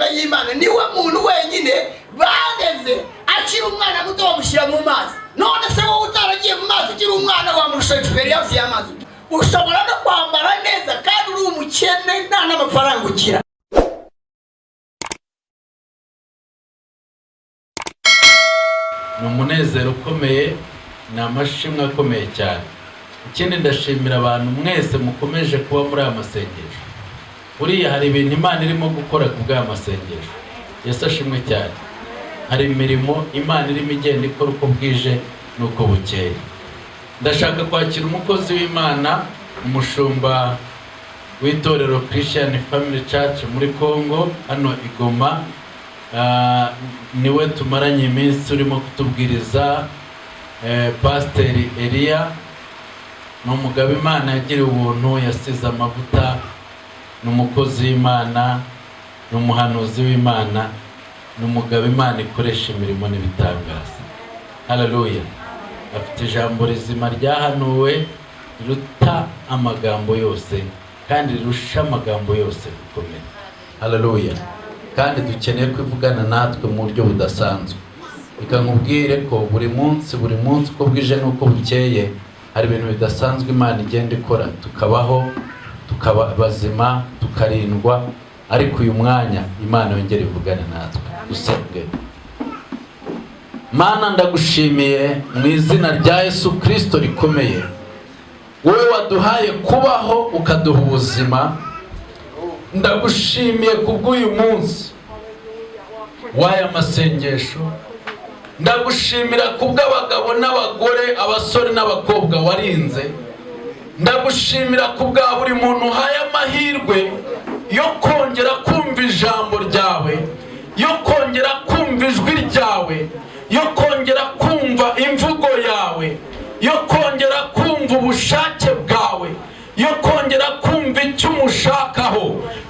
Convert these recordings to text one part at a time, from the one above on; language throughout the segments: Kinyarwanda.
amabanga y'Imana niwe muntu wenyine bageze akiri umwana muto bamushyira mu mazi. None se wowe utaragiye mu mazi ukiri umwana wamurusha experience y'amazi, ushobora no kwambara neza kandi uri umukene nta n'amafaranga ugira. Ni umunezero ukomeye, ni amashimwe akomeye cyane. Ikindi ndashimira abantu mwese mukomeje kuba muri aya masengesho. Buriya hari ibintu Imana irimo gukora ku bw'aya masengesho. Yesu ashimwe cyane. Hari imirimo Imana irimo igenda ikora uko bwije n'uko bukeye. Ndashaka kwakira umukozi w'Imana, umushumba w'itorero Christian Family Church muri Congo hano Igoma. Niwe tumaranye iminsi urimo kutubwiriza, Pastor Elia. N'umugabo Imana yagiriye ubuntu, yasize amavuta, n'umukozi w'Imana, n'umuhanuzi w'Imana, n'umugabo Imana ikoresha imirimo n'ibitangaza. Haleluya. Afite ijambo rizima ryahanuwe riruta amagambo yose kandi rirusha amagambo yose gukomera. Haleluya. Kandi dukeneye kwivugana natwe mu buryo budasanzwe. Reka nkubwire ko buri munsi uko bwije n'uko bukeye hari ibintu bidasanzwe Imana igenda ikora, tukabaho, tukaba bazima, tukarindwa. Ariko uyu mwanya Imana yongera ivugane natwe. Dusenge. Mana, ndagushimiye mu izina rya Yesu Kristo rikomeye, wowe waduhaye kubaho ukaduha ubuzima. Ndagushimiye kubw'uyu munsi w'aya masengesho. Ndagushimira kubw'abagabo n'abagore, abasore n'abakobwa warinze. Ndagushimira kubwa buri muntu uhaye amahirwe yo kongera kumva ijambo ryawe, yo kongera kumva ijwi ryawe, yo kongera kumva imvugo yawe, yo kongera kumva ubushake bwawe, yo kongera kumva icyo umushakaho.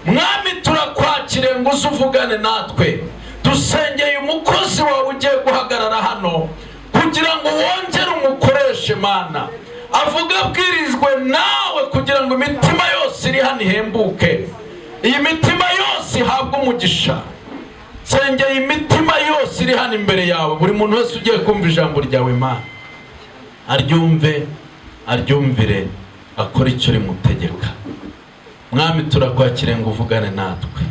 Mwami, turakwakire ngo uzuvugane natwe. Dusengeye umukozi wawe ugiye guhagarara hano kugira ngo wongere umukoreshe Mana, avuga abwirijwe nawe kugira ngo imitima yose iri hano ihembuke, iyi mitima yose ihabwe umugisha. Sengeye imitima yose iri hano imbere yawe, buri muntu wese ugiye kumva ijambo ryawe Mana, aryumve, aryumvire, akora icyo rimutegeka. Mwami, turakwakire ngo uvugane natwe.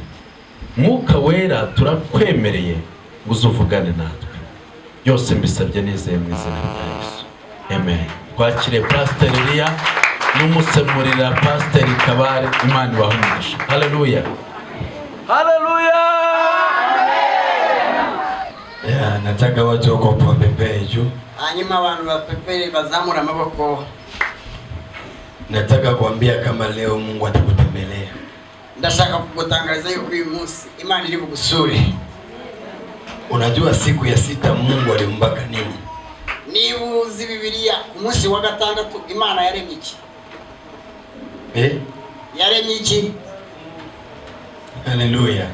Mwuka Wera, turakwemereye ngo uzuvugane natwe. Byose mbisabye nizeye mu izina rya Yesu, amen. Twakire Pastor Elia n'umusemurira Pastor Kabare. Imana ibahumugishe. Haleluya. Haleluya. Nataka watu wako wapepee juu. Hanyuma abantu bapepee bazamura amaboko. Nataka kuambia kama leo Mungu atakutembelea. Ndashaka kugutangariza yuko uyu munsi Imana iri bugusure. Unajua siku ya 6 Mungu aliumbaka nini? Nibuzi Bibiliya, umunsi wa gatandatu Imana yaremye iki? Yaremye iki? Haleluya.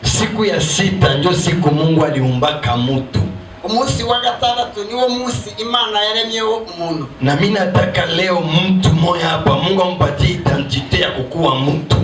Siku ya 6 ndio siku Mungu aliumbaka mtu. Umunsi wa gatandatu niwo munsi Imana yaremyeho umuntu. Na mimi nataka leo mtu mmoja hapa Mungu ampatie identity ya kukuwa mtu.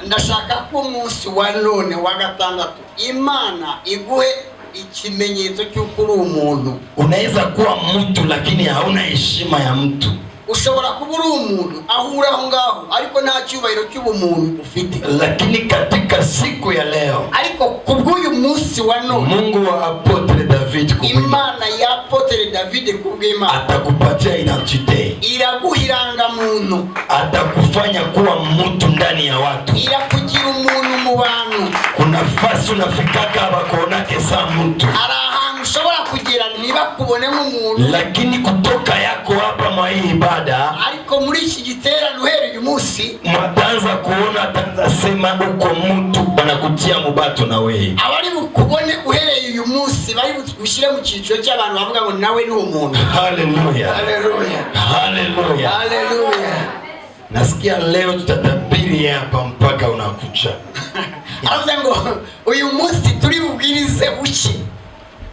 Ndashaka ko umunsi wa none wa gatandatu Imana iguhe ikimenyetso cy'uko uri umuntu. Unaweza kuwa mtu lakini hauna heshima ya mtu. Ushobora kuba uri umuntu ahura aho ngaho ariko nta cyubahiro cy'ubumuntu ufite. Lakini katika siku ya leo, ariko kubw'uyu munsi wa none, Mungu wa Apotre David, Imana ya Apotre David kubw'Imana atakupatia identity, iraguhiranga muntu, atakufanya kuwa mtu ndani ya watu, irakugira umuntu mu bantu. Kuna nafasi unafikaka abakonake sa mtu, arahantu ushobora kugira ntibakubone nk'umuntu, lakini kutoka yako hapa mwa hii ibada, ariko muri iki giterane uhereye uyu munsi mwatanza kuona, atanza sema uko mtu, banakutia mubato na wewe. Abari bukubone uhereye uyu munsi bari bushyire mu cyiciro cy'abantu bavuga ngo nawe ni umuntu. Haleluya. Haleluya. Haleluya. Haleluya. Nasikia leo tutatabiri hapa mpaka unakucha. Aravuga ngo uyu munsi turi bubwirize buki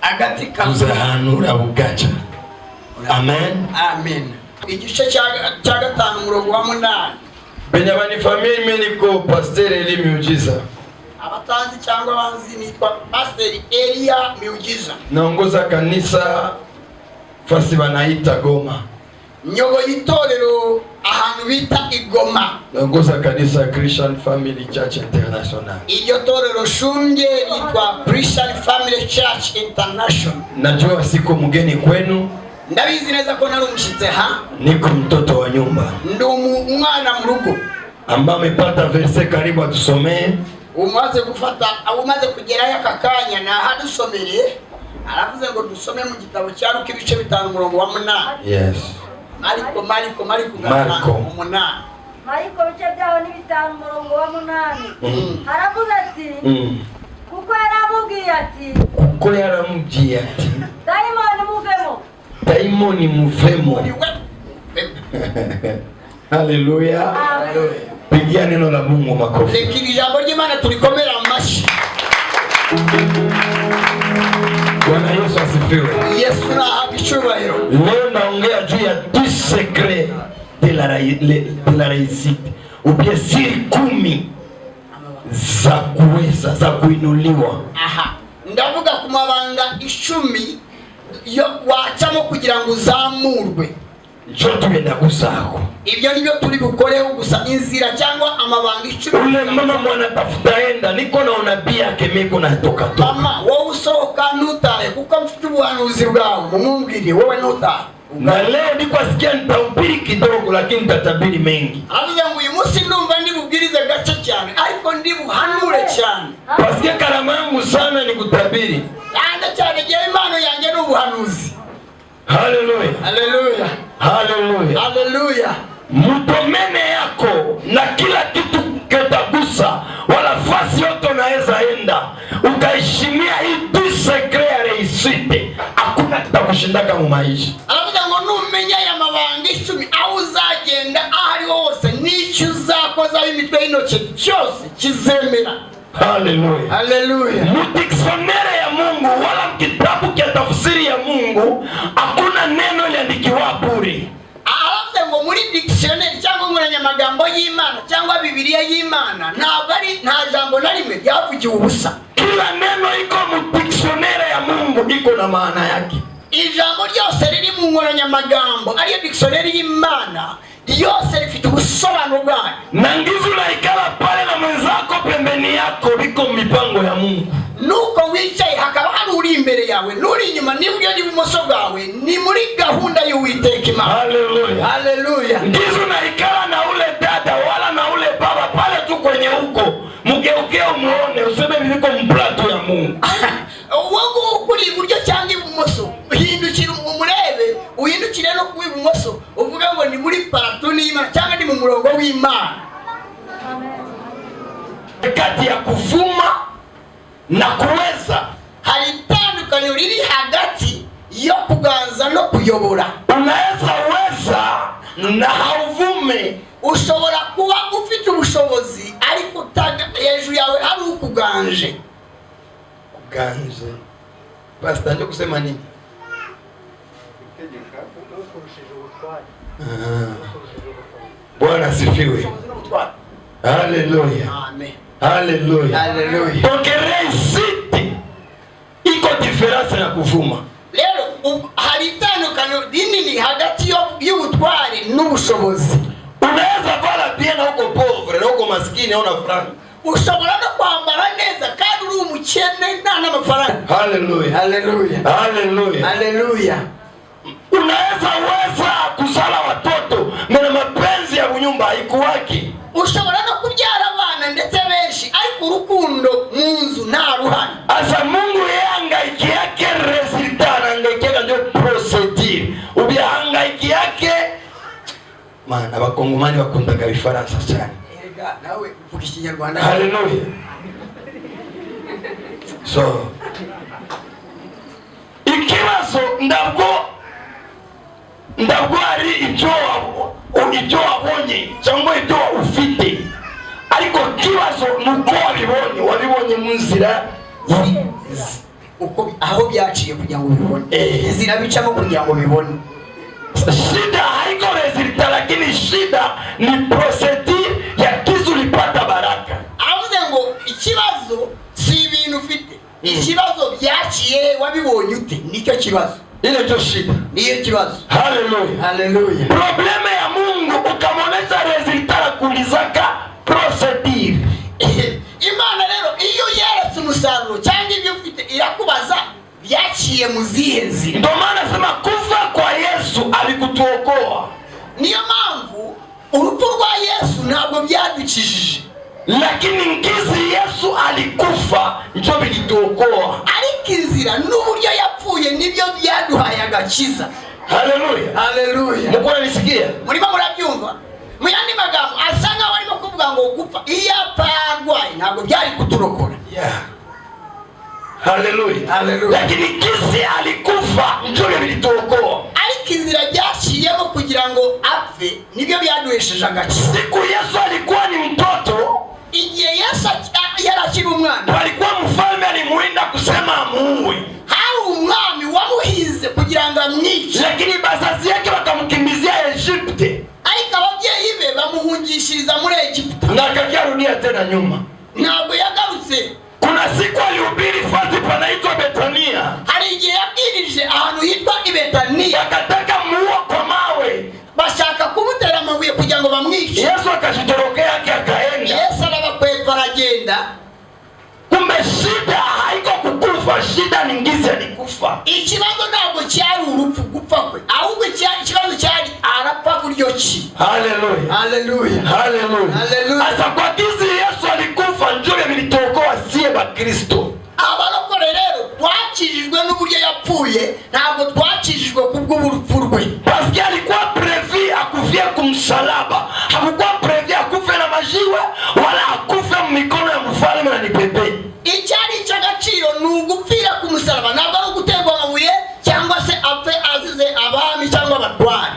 agati kazahanura bugaca. Amen. Amen. Igice cya 5 umurongo wa 8. Benyabani famille imeniko Pastor Eli Miujiza. Abatazi batazi cyangwa banzi nitwa Pastor Elia Miujiza. Naongoza kanisa fasi banaita Goma. Nyogo itorero ahantu bita Igoma. Naongoza kanisa Christian Family Church International. Iyo torero shumye yitwa Christian Family Church International. Najua siko mgeni kwenu. Ndabizi neza ko nari umushitse ha. Niko mtoto wa nyumba. Ndo umwana mu rugo. Amba amepata verse karibu atusomee. Umaze kugerayo akakanya na hadusomere. Aravuze ngo dusome mu gitabo cya Luka ibice 5 umurongo wa 8. Yes. Mariko 8. Mariko bice byaho ni 5 umurongo wa 8. Aravuze ati kuko yaramubwiye ati Daimoni muvemo. Haleluya. Pigia neno la Mungu makofi. Lekini jambo ry'Imana tulikomera amashi. Bwana Yesu asifiwe. Yesu na abishubahiro. Leo naongea juu ya 10 secrets de la réussite. Ubie siri 10 za kuweza za kuinuliwa. Aha. Ndavuga ku mabanga 10 yo wacamo kugira ngo uzamurwe. Njo tugenda gusako. Ibyo nibyo turi bukoreho gusa inzira cyangwa amabanga 10. Ule mama mwana tafuta enda niko naona bia kemeko na toka. Mama wowe usohoka nutaye kuko mfite ubuhanuzi bwawe mumumbwire wowe nutaye. Na leo niko asikia nitahubiri kidogo lakini nitatabiri mengi. Avuga ngo uyu munsi ndumva ndibubwirize gace cyane ariko ndibuhanure cyane. Pasikia karama yangu sana ni kutabiri. Yanda cyane gihe impano yanjye n'ubuhanuzi. Haleluya. Haleluya. Haleluya. Haleluya. Mtomene yako na kila kitu kitagusa wala fasi yote unaweza enda ukaheshimia hii secret ya réussite. Hakuna kitakushindaka mu maisha. Aravuga ngo numenya ya mabanga 10 aho uzagenda ahari hose n'icyo uzakoza imitwe y'intoki cyose kizemera. Haleluya. Haleluya. Dictionnaire ya Mungu wala kitabu cha tafsiri ya Mungu hakuna neno liandikiwa bure. Aravuga ngo muri dictionnaire cyangwa nkoranyamagambo y'Imana cyangwa Bibiliya y'Imana nta jambo na rimwe ryavugiwe ubusa. Kila neno iko mu dictionnaire ya Mungu iko na maana yake. Ijambo ryose riri mu nkoranyamagambo ariyo dictionnaire y'Imana yose rifite ubusobanuro bwayo. Na ngizo la ikala pale na mwenzako pembeni yako biko mipango ya Mungu. Nuko wicaye hakaba hari uri imbere yawe nuri inyuma nibwo ni bumoso bwawe ni muri gahunda y'Uwiteka Imana. Haleluya. Haleluya. Ngizo na ikala na ule dada wala na ule baba pale tu kwenye huko mugeuke umuone useme biliko mplato ya Mungu. Wowe ukuri buryo cyangwa ibumoso uhindukira umurebe uhindukire no kuba ibumoso uvuga ngo ni muri paratoni y'Imana cyangwa ni mu murongo w'Imana. Kati ya kuvuma na kuweza hari itandukaniro riri hagati yo kuganza no kuyobora. Unaweza weza na hauvume. Ushobora kuba ufite ubushobozi ariko utaga hejuru yawe hari ukuganje. Kuganje. Pastor ndio kusema nini? Bwana sifiwe. Haleluya. Amen. Haleluya. Haleluya. Donc réussite iko différence ya kuvuma. Lero hari itandukaniro rinini hagati y'ubutwari n'ubushobozi. Unaweza vala bien na uko pauvre na uko maskini au na franc. Ushobora no kwambara neza kandi uri umukene nta n'amafaranga. Haleluya. Haleluya. Haleluya. Haleluya. Unaweza weza kuzala watoto na mapenzi ya nyumba haikuwaki. Ushobora no kubyara abana ndetse benshi ariko urukundo mu nzu nta ruhari. Asa Mungu yangaiki yake resultat angaika ndio procedure. Ubihangaiki yake maana abakongomani bakundaga bifaransa cyane. Ega nawe uvuga Ikinyarwanda. Haleluya. So ikibazo ndabwo ari ibyo wabonye cyangwa ibyo ufite ariko kibazo nuko wabibonye mu nzira uko aho byaciye kugira ngo bibone inzira bicamo kugira ngo bibone. Shida haiko resultat lakini shida ni procedure ya kizu lipata baraka. Avuze ngo ikibazo si ibintu ufite ikibazo byaciye wabibonye ute nicyo kibazo ile ndio shida niyo kibazo haleluya probleme ya Mungu ukamonesha resultat kulizaka procedure Imana rero iyo yeretse umusaruro cyangwa ibyo ufite irakubaza byaciye mu zihe nzira ndio maana sema kufa kwa Yesu alikutuokoa niyo mpamvu urupfu rwa Yesu ntabwo byadukijije lakini ngizi Yesu alikufa ndio bilituokoa ariko inzira n'uburyo yapfuye nibyo byaduhaye agakiza haleluya mukora nisikia murimo murabyumva mu yandi magambo asa nkaho arimo kuvuga ngo gupfa iyo aparwaye ntabwo byari kuturokora haleluya lakini ngizi alikufa ndio bilituokoa ariko inzira byaciyemo kugira ngo apfe nibyo byaduhesheje agakiza siku Yesu alikuwa ni mtoto igihe Yesu yarakiri umwana alikuwa mfalme alimuinda kusema amuue hari umwami wamuhize kugira ngo amwice lakini bazazi yake wakamkimbizia Egypte ariko ababyeyi be bamuhungishiriza muri Egypte na akarudia tena nyuma ntabwo yagarutse kuna siku alihubiri fasi panaitwa Betania hari igihe yabwirije ahantu hitwa i Betania wakataka muua kwa mawe bashaka kumutera amabuye kugira ngo bamwice Yesu akashitorokea yake akaenda Yesu arabakwepa aragenda kumbe shida haiko kukufa shida ni ngizi alikufa ikibazo ntabwo cyari urupfu gupfa kwe ahubwo ikibazo cyari arapfa buryo ki haleluya asa kwa gizi Yesu alikufa ndio bilituokoa sie bakristo abarokore rero twakijijwe n'uburyo yapfuye ntabwo twakijijwe kubw'urupfu rwe parce alikuwa prevu akufie kumsalaba hakukuwa prevu akufe na majiwe wala akufe mu mikono ya mfalme na nipepe icyari cy'agaciro ni ugupfira ku musaraba ntabwo ari uguterwa amabuye cyangwa se apfe azize abami cyangwa abatwari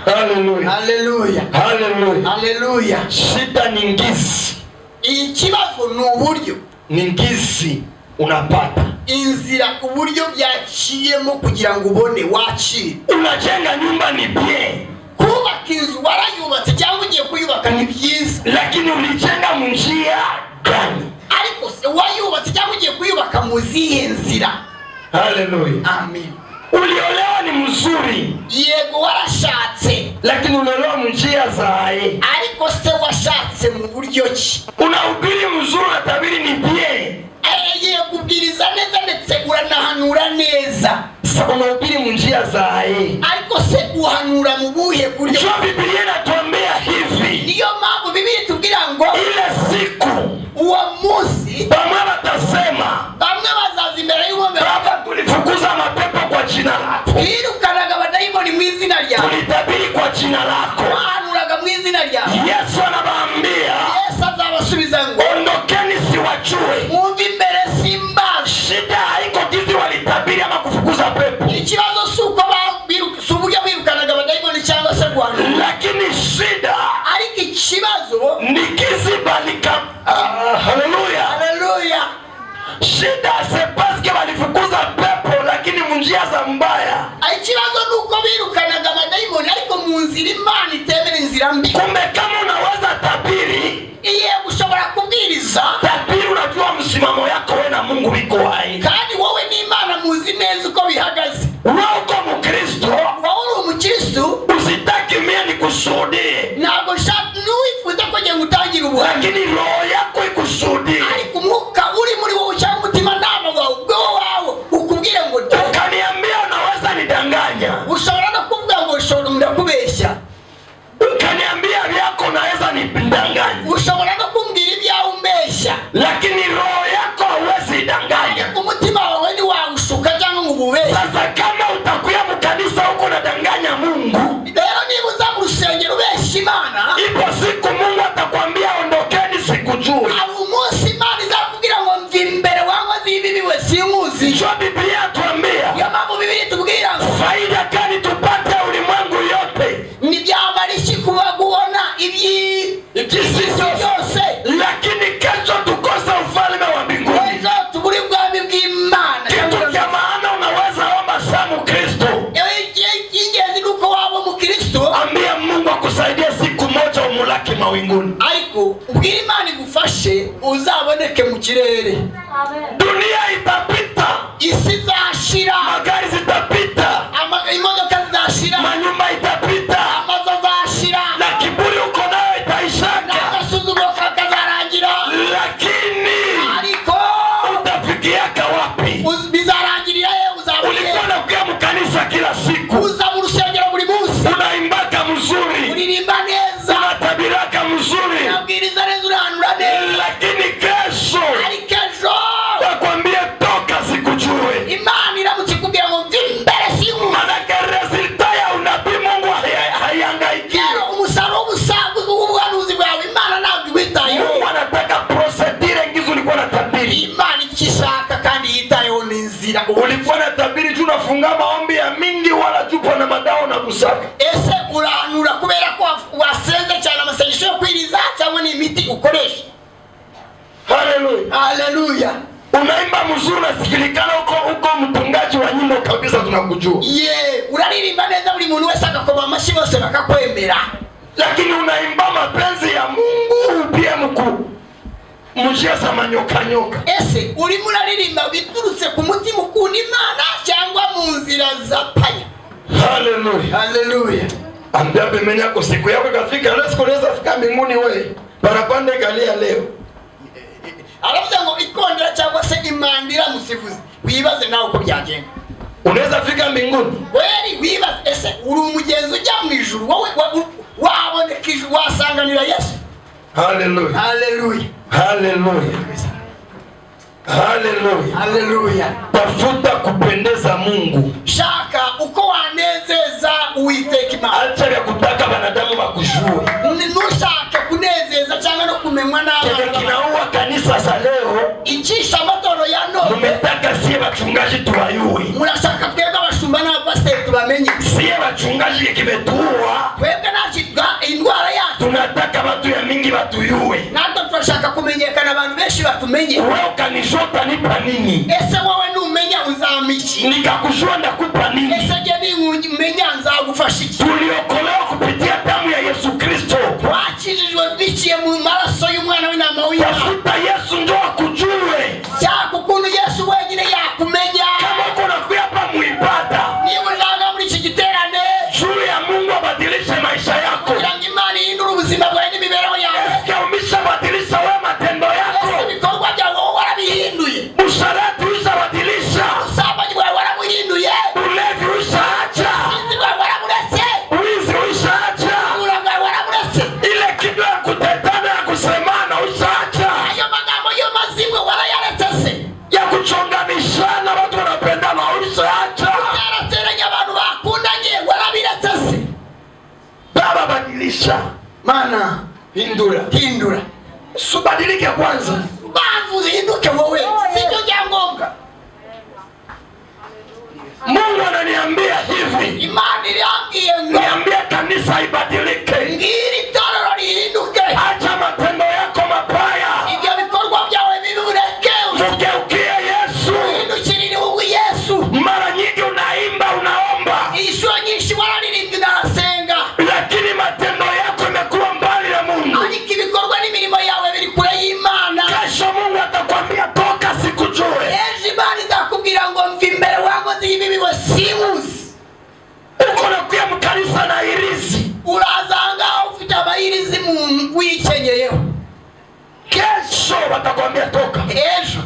haleluya shida ni ngizi ikibazo ni uburyo ni ngizi unapata inzira uburyo byaciyemo kugira ngo ubone wakire unajenga nyumba ni bien kubaka inzu warayubatse cyangwa ugiye kuyubaka ni byiza lakini ulijenga mu njia gani ariko se wayubatse cyangwa ugiye kuyubaka mu zihe nzira haleluya amen uliolewa ni mzuri yego warashatse lakini uliolewa mu njia zaye ariko se washatse mu buryo ki unahubiri mzuri unatabiri ni bien agiye kubwiriza neza ndetse uranahanura neza unahubiri mu njia zaye ariko se uhanura mu buhe buryo ndio Biblia inatuambia hivi niyo mpamvu Biblia itubwira ngo ile siku uwo munsi bamwe batasema bamwe bazaza imbere y'umwami Baba tulifukuza mapepo kwa jina lako twirukanaga abadayimoni mu izina ryawe tulitabiri kwa jina lako bahanuraga mu izina ryawe Yesu anawaambia Yesu azabasubiza ngo ondokeni siwajue mwumve imbere simbazi shida haiko gizi walitabiri ama kufukuza pepo ikibazo si uko si uburyo birukanaga abadayimoni cyangwa se guhanura lakini shida ariko ikibazo ni gizi balika haleluya shida se paske walifukuza pepo lakini munjia za mbaya ikibazo ni uko birukanaga abadayimoni ariko mu nzira Imana itemera inzira mbi kumbe kama unaweza tabiri iye gushobora kubwiriza tabiri unajua msimamo yako wewe na Mungu biko hai kandi wowe n'Imana muzi neza uko bihagaze wewe uko mukristo wowe uri umukristo usitaki mimi nikushuhudie ntabwo ntiwifuza ko ngiye gutangira ubuhamya lakini roho yako ikushuhudie ariko umwuka uri muri wowe cyangwa umutima nama wawe ubwo wawe ukubwire ngo ukaniambia unaweza nidanganya ushobora no kuvuga ngo ushobora ndakubeshya ukaniambia vyako unaweza nidanganya ushobora no kumbwira ibyawe umbeshya lakini roho yako hauwezi danganya umutima wawe ni wawushuka cyangwa ngo ububeshye sasa kama utakuya mukanisa huko unadanganya Mungu rero niba uza mu rusengero ubeshya Imana ipo siku Mungu atakwambia ondokeni sikujui abo umunsi Imana izakubwira ngo mvi imbere wankoze ibibi we sinkuzi ndio Biblia atuambia niyo mpamvu Biblia itubwira faida gani tupate ulimwengu yote ni byamara iki kuba kubona iby'isi byose lakini kesho tukosa ufalme iboneke mu kirere. Dunia itapita, isi izashira, magari zitapita, imodoka zizashira, manyumba itapita, amazu azashira, na kiburi uko nayo itaishaka, n'agasuzuguro kazarangira. lakini ariko utafikiaka wapi? bizarangirira ye. Ulikuwa unakuja mkanisa kila siku, uza mu rusengero buri munsi, unaimbaka mzuri, uririmba neza, unatabiraka mzuri, unabwiriza neza, uranura neza, lakini kesho ariko ejo wakwambie toka sikujue. Imana iramutse ikubwira ngo mvi imbere simu, Manake resulta ya unabii Mungu haihangaiki. umusaruro w'ubuhanuzi bwawe Imana ntabwo iwitayeho. Mungu anataka procedure ngizo ulikuwa unatabiri. Imana ikishaka kandi yitayeho n'inzira. Ulikuwa unatabiri tu unafunga maombi ya mingi wala chupa na madao na kusaka. Ese uranura kubera ko wasenze cyane amasengesho yo kwiriza cyangwa ni imiti ukoresha? Haleluya. Haleluya. Unaimba mzuri unasikilikana uko mtungaji wa nyimbo kabisa tunakujua. Uraririmba neza buri muntu wese akakoma amashyi bose bakakwemera. Lakini unaimba mapenzi ya Mungu pia mkuu. Mujia sama nyoka. Ese urimo uraririmba biturutse ku mutima ukunda Imana cyangwa mu nzira za panya? Haleluya. Haleluya. Ambia pembeni yako siku yako ikafika, leo siku unaweza fika mbinguni wewe. Parapanda galia leo. Aravuga ngo ikondera cyangwa se imandira musivuze. Wibaze nawe uko byagenda. Unaweza fika mbinguni? Kweli wibaze, ese uri umugenzi ujya mu ijuru wowe waboneka ijuru wasanganira Yesu? Haleluya. Haleluya. Haleluya. Haleluya. Haleluya. Tafuta kupendeza Mungu. Shaka uko wanezeza Uwiteka Imana. Acha ya kutaka wanadamu bakujue. Nushaka kunezeza cyangwa no kumenywa n'abantu. Kinaua kanisa za leo. Icisha amatoro ya none. Mumetaka sie bachungaji tuwayue. Murashaka twebwe abashumba n'abapasiteri tubamenye. Sie bachungaji kimetuua. Twebwe nakitwa indwara yacu. Tunataka watu ya mingi batuyue. Natwe turashaka kumenyekana abantu benshi batumenye. Wewe ukanishota nipa nini? Ese wowe numenya uzamiki? Nikakushua ndakupa nini? Ese je nimenya nzagufasha iki? Tuliokolewa kupitia damu ya Yesu Kristo. Twakijijwe biciye mu maraso y'umwana w'intama w'Imana. Tafuta Yesu ndio akujue. Cyako ukuntu Yesu wenyine yakumenya. Kama uko nakuya hapa muibada, niba uzaga muri iki giterane, juu ya Mungu abadilishe maisha yako. kugira ngo Imana ihindure ubuzima bwawe n'imibereho yawe. Eske umeshabadilisha wewe matendo yako? Ese ibikorwa byawe warabihinduye? Usharati ushabadilisha? Ubusambanyi bwawe warabuhinduye? Ulevi ushaacha? Ubusinzi bwawe waraburetse? Uwizi ushaacha? Ubujura bwawe waraburetse? Ile kitu ya kutetana ya kusemana ushaacha? Ayo magambo y'amazimwe warayaretse se? Ya kuchonganishana watu wanapendana ushaacha? Yarateranya abantu bakundanye warabiretse se? Baba badilisha. Mana hindura. Subadilike kwanza. Bantu uhinduke wowe. Sicyo cyangombwa. Mungu ananiambia hivi. Imana iriambwiye ngo niambia kanisa ibadilike. ngiri torero rihinduke. Acha matendo yako mabaya. Ibyo bikorwa byawe bibi ureke. Mugeukie Yesu. Uhindukirire ubu Yesu. Mara nyingi unaimba unaomba. Inshuro nyinshi wararirimbye narasenga. Lakini matendo yako imekuwa mbali na Mungu. Ariko ibikorwa n'imirimo yawe biri kure y'Imana. Kesho Mungu atakwambia toka sikujue. Ejo Imana izakubwira ngo mva imbere wangoze ibibi wasimuzi. Uko nakuya mkanisa na irizi. Urazanga ufite abayirizi mu wikenyeyeho. Kesho watakwambia toka. Ejo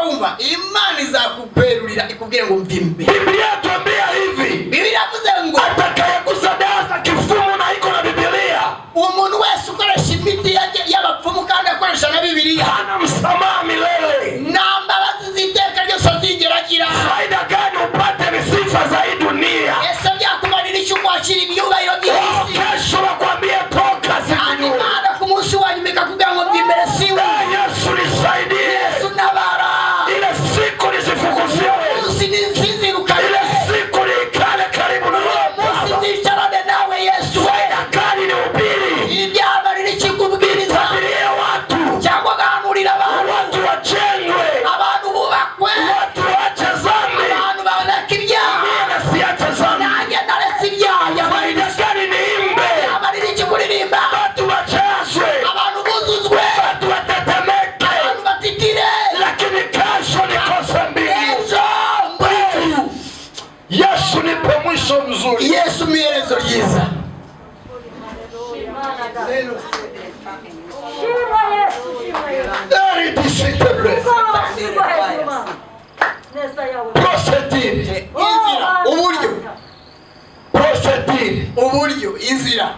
umva Imana izakupelurira ikubwira ngo mva imbere. Biblia tuambia hivi. Biblia yavuze ngo atakayegusa dawa za kifumu na iko na Biblia. Umuntu wese ukoresha imiti y'abapfumu kandi akoresha na Biblia hana msamaha milele. Nambabazi ziteka ryose zigeragira. Faida gani upate sifa za hii dunia? Ese byakumarira icyo kwakira ibyubahiro by'isi. Kesho wakwambia toka sikujue. Imana ku munsi wa nyuma ikakubwira ngo mva imbere siwe. Yesu nisaidie. Yesu nabara. Ile siku nisifukuziwe. Usi ninsinzirukane. Ile siku mzuri. Yesu miherezo ryiza. Procédure. Inzira, uburyo. Procédure. Uburyo, inzira.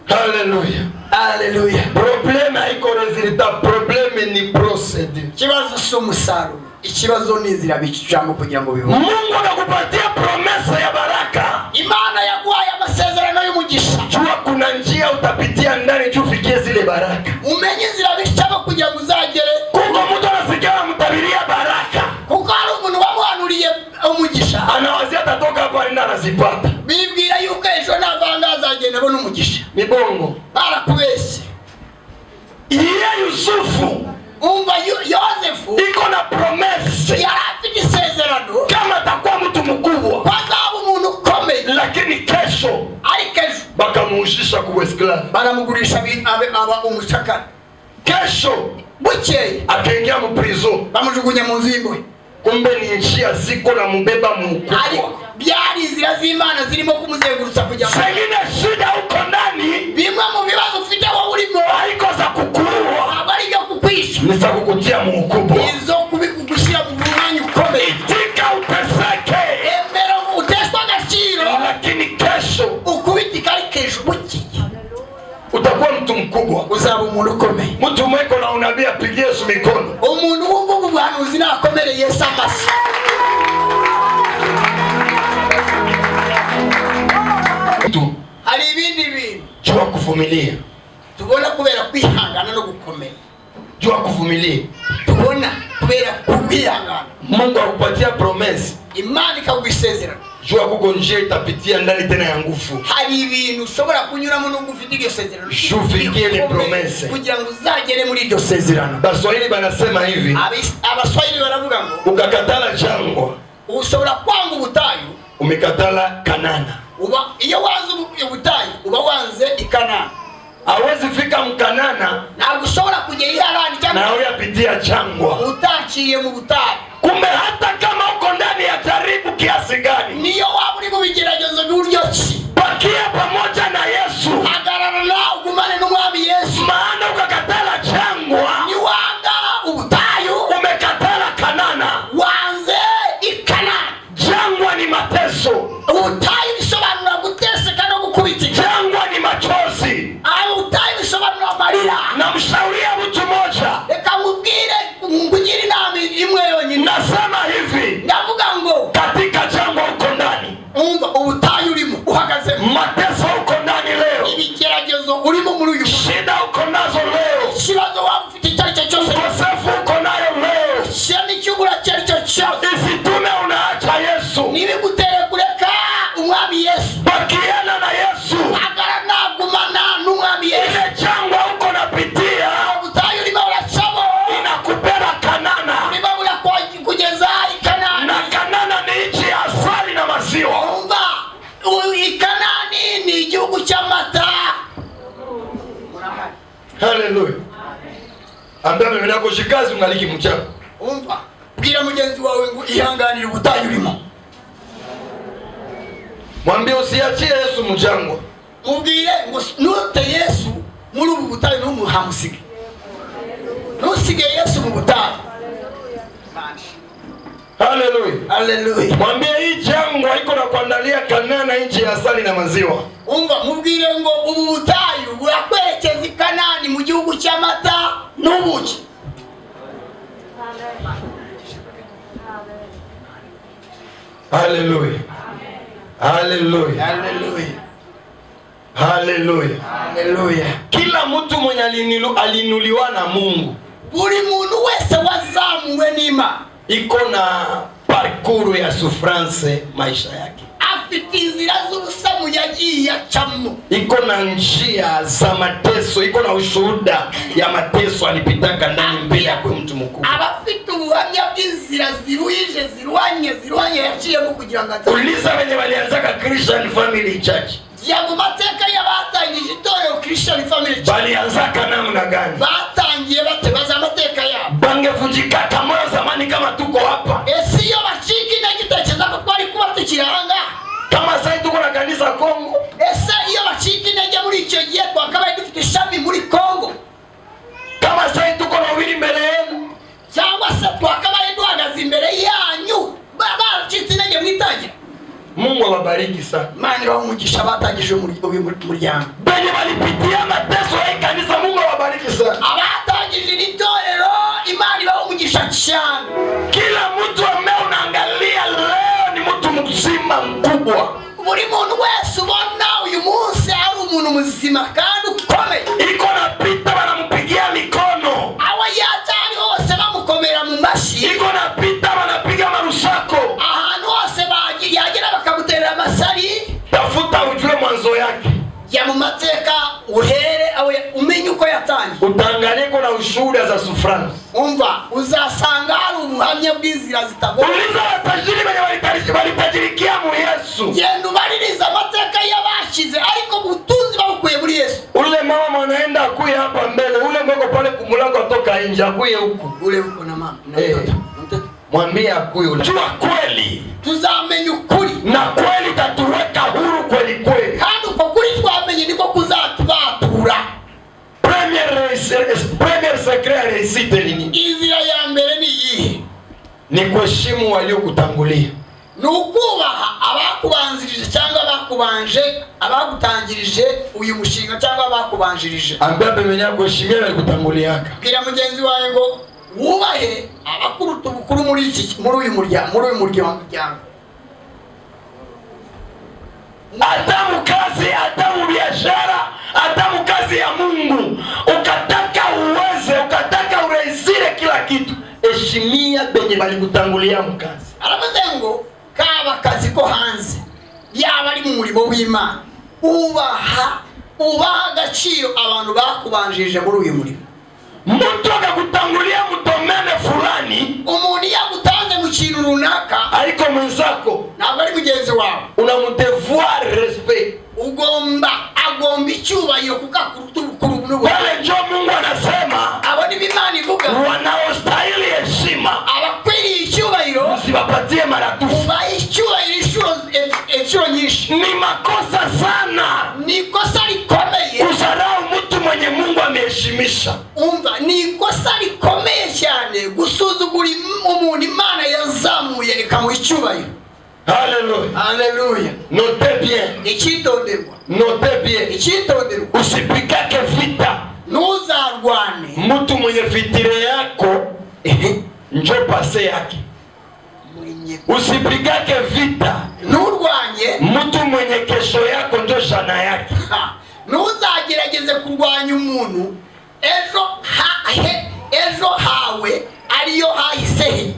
Haleluya. Haleluya. Problème haiko resultat, problème ni procédure. Ikibazo si umusaruro, ikibazo ni inzira bicamo kugira ngo bibe. Mungu anakupatia promesa ya baraka. Imana yaguhaye amasezerano y'umugisha. Jua kuna njia utapitia ndani tufikie zile baraka. Umenye inzira bicamo kugira ngo uzagere. Kuko mtu anasikia mtabiria baraka. Kuko hari umuntu wamuhanuriye umugisha. Anawazia atatoka hapo aenda anazipata. Bibwira yuko ejo navanga azagenda abona umugisha. Ni bongo. Barakubeshye. Iye Yusufu. Umva Yosefu. Iko na promesa. Yari afite isezerano. Kama atakuwa mtu mkubwa. Bazaba umuntu ukomeye. Lakini kesho. Ariko ejo. Bakamuushisha kuwa esclave. Baramugurisha aba umucakara. Kesho. Bukeye. Akaingia mu prison. Bamujugunya mu nzu y'imbohe. Kumbe ni njia ziko na mbeba mkubwa. Byari inzira z'Imana zirimo kumuzengurutsa kujya. Sengine shida uko ndani. Bimwe mu bibazo ufite wowe urimo. Haiko za kukuua. Abari byo kukwisha. Ni za kukutia mu ukubwa. Izo kubigushyira mu mwanya ukomeye. Itika uteseke. Emera uteswa agaciro. Lakini kesho. Ukubitika ari kesho bukeye. Utakuwa mtu mkubwa. Uzaba umuntu ukomeye. Mtu mweko na unabii apigie Yesu mikono. Umuntu wumva ubuhanuzi nakomere Yesu amasi. Hari ibindi bintu. Jua kuvumilia. Tubona kubera kwihangana no gukomera. Jua kuvumilia. Tubona kubera kwihangana. Mungu akupatia promesa. Imana ikagwisezerana. Jua kuko njia itapitia ndani tena ya nguvu. Hari ibintu ushobora kunyuramo no gufite iryo sezerano. Shufikie ile promesa. Kugira ngo uzagere muri iryo sezerano. Baswahili banasema hivi. Abaswahili baravuga ngo ukakatala jangwa. Ushobora kwanga ubutayu. Umekatala Kanana. Iyo wanze ubutayu uba wanze ikanana. Hawezi fika mkanana. Ntabwo ushobora kujya iharani cyangwa na uyapitia jangwa. Utaciye mu butayu. Kumbe hata kama uko ndani ya jaribu kiasi gani. Niyo waba uri mu bigeragezo by'uburyo ki. Bakia pamoja na Yesu. Hagarara nawe ugumane n'umwami Yesu. Maana ukakatala jangwa. Ni wanga ubutayu. Umekatala Kanana. Wanze ikanana. Jangwa ni mateso. Ubutayu bisobanura guteseka no gukubitika. Jangwa ni machozi. Ubutayu bisobanura amarira. Namshauria mtu mmoja. Reka nkubwire ngugire inama imwe yonyine. Nasema hivi. Ndavuga ngo katika jangwa uko ndani. Umva ubutayu urimo uhagaze. Mateso uko ndani leo. Ibigeragezo urimo muri uyu. Shida uko nazo leo. Ikibazo waba ufite icyo ari cyo cyose. Ukosefu uko nayo leo. Shida n'icyubura icyo ari cyo cyose. Isitume unaacha Yesu. Nibigutere kureka umwami Yesu. Bakiana na Yesu. Hagarara nagumana n'umwami Yesu. Ile jangwa uko napitia. Ubutayu urimo uracamo. Inakupera Kanana. Urimo kugeza ikanani. Na Kanana ni nchi ya asali na maziwa. Umva ikanani ni igihugu cy'amata. Haleluya. Ambia mimi nako shikazi ungaliki mchana. Umva bwira mugenzi wawe ngo ihanganire ubutayu urimo. Mwambie usiachie Yesu mjangwa. Mubwire ngo nute Yesu muri ubu butayu n'umuhamusige. Ntusige Yesu mu butayu. Haleluya. Haleluya. Mwambie hii jangwa iko na kuandalia Kanana nchi ya asali na maziwa. Umva mubwire ngo ubu butayu burakwerekeza ikanani mu gihugu cy'amata n'ubuki. Haleluya. Haleluya. Haleluya. Haleluya. Haleluya. Kila mtu mwenye alinuliwa na Mungu. Buri muntu wese wazamuwe n'Imana. Iko na parcours ya souffrance maisha yake. Afite inzira z'ubusamu yagiye acamo. Iko na njia za mateso, iko na ushuhuda ya mateso alipitaka ndani mbele ya mtu mkubwa. Abafite ubuhamya bw'inzira zirwanye yaciyemo kugira ngo atahe. Uliza wenye walianzaka Christian Family Church. Ya mu mateka y'abatangije itorero Christian Family Church. Balianzaka namna gani? Batangiye batebaza amateka yabo. Bangevunjika kama zamani kama tuko hapa. Ese iyo bacika intege itekereza ko twari kuba tukiranga. wabariki sana. Imana bamugisha batangije umuryango. Benye balipitia mateso ya kanisa, Mungu awabariki sana. Abatangije itorero, Imana bamugisha cyane. Kila mtu ambaye unaangalia leo ni mtu mzima mkubwa. Buri muntu wese ubona uyu munsi ari umuntu muzima kandi ukomeye. Iko napita banampigia mikono. Awa yatari hose bamukomera mu mashi. Iko napita banapiga marushako. Ahantu hose yagera bakamuterera amasari. Tafuta ujue mwanzo yake. Ya mu mateka uhere awe umenye uko yatangiye. Utangalie kuna ushuhuda za sufrani. Umva uzasanga hari ubuhamya bw'inzira zitagora. Uliza watajiri wenye walitajirikia mu Yesu. Genda ubaririza amateka y'abashize ariko ubutunzi babukuye muri Yesu. Ule mama mwanaenda akuye hapa mbele, ule mweko pale kumulango atoka nje akuye huku. Ule uko na mama. Mtoto. Mwambie akuye ule. Jua kweli. Tuzamenye ukuri. Na kweli tatuweka huru kweli kweli. Kandi uko kuri twamenye niko kuzatubatura. Premier secret ya réussite ni nini? Inzira ya mbere ni iyi. Ni kuheshimu waliokutangulia. Nukubaha abakubanzirije cyangwa abakubanje, abagutangirije uyu mushinga cyangwa abakubanjirije. Ambia bemenya kuheshimia walikutanguliaka. Bwira mugenzi wawe ngo wubahe abakuruta ubukuru muri uyu muryango. Adamu kazi, Adamu biashara, Adamu kazi ya Mungu. Ukataka uweze, ukataka urehisire kila kitu, heshimia benye balikutangulia mkazi. Aravuze ngo kaba kazi ko hanze yaba ari mu murimo w'Imana, ubaha agaciro abantu bakubanjirije muri uyu murimo. Mtu akakutangulia mdomene fulani, umuntu yagutanze mu kintu runaka ariko mwenzako ntabwo ari mugenzi wawe, unamudevoir respect. agomba icyubahiro kukakuruta ubukuru n'ubukuru. Wale ndio Mungu anasema abo ni Imana ivuga wanaostahili heshima, abakwiriye icyubahiro usiwapatie maradufu. ubahe icyubahiro inshuro nyinshi. Ni makosa sana, ni ikosa rikomeye kudharau mtu mwenye Mungu ameheshimisha. Umva, ni ikosa rikomeye cyane gusuzugura umuntu Imana yazamuye ikamuha icyubahiro. Haleluya. Haleluya. Notez bien. Ikitonderwa. Notez bien. Ikitonderwa. Usipigake vita. Ntuzarwane. Mtu mwenye fitire yako njo pase yake. Usipigake vita. Nturwanye. Mtu mwenye kesho yako njo shana yake. Ntuzagerageze kurwanya umuntu ejo hawe ariyo hahise.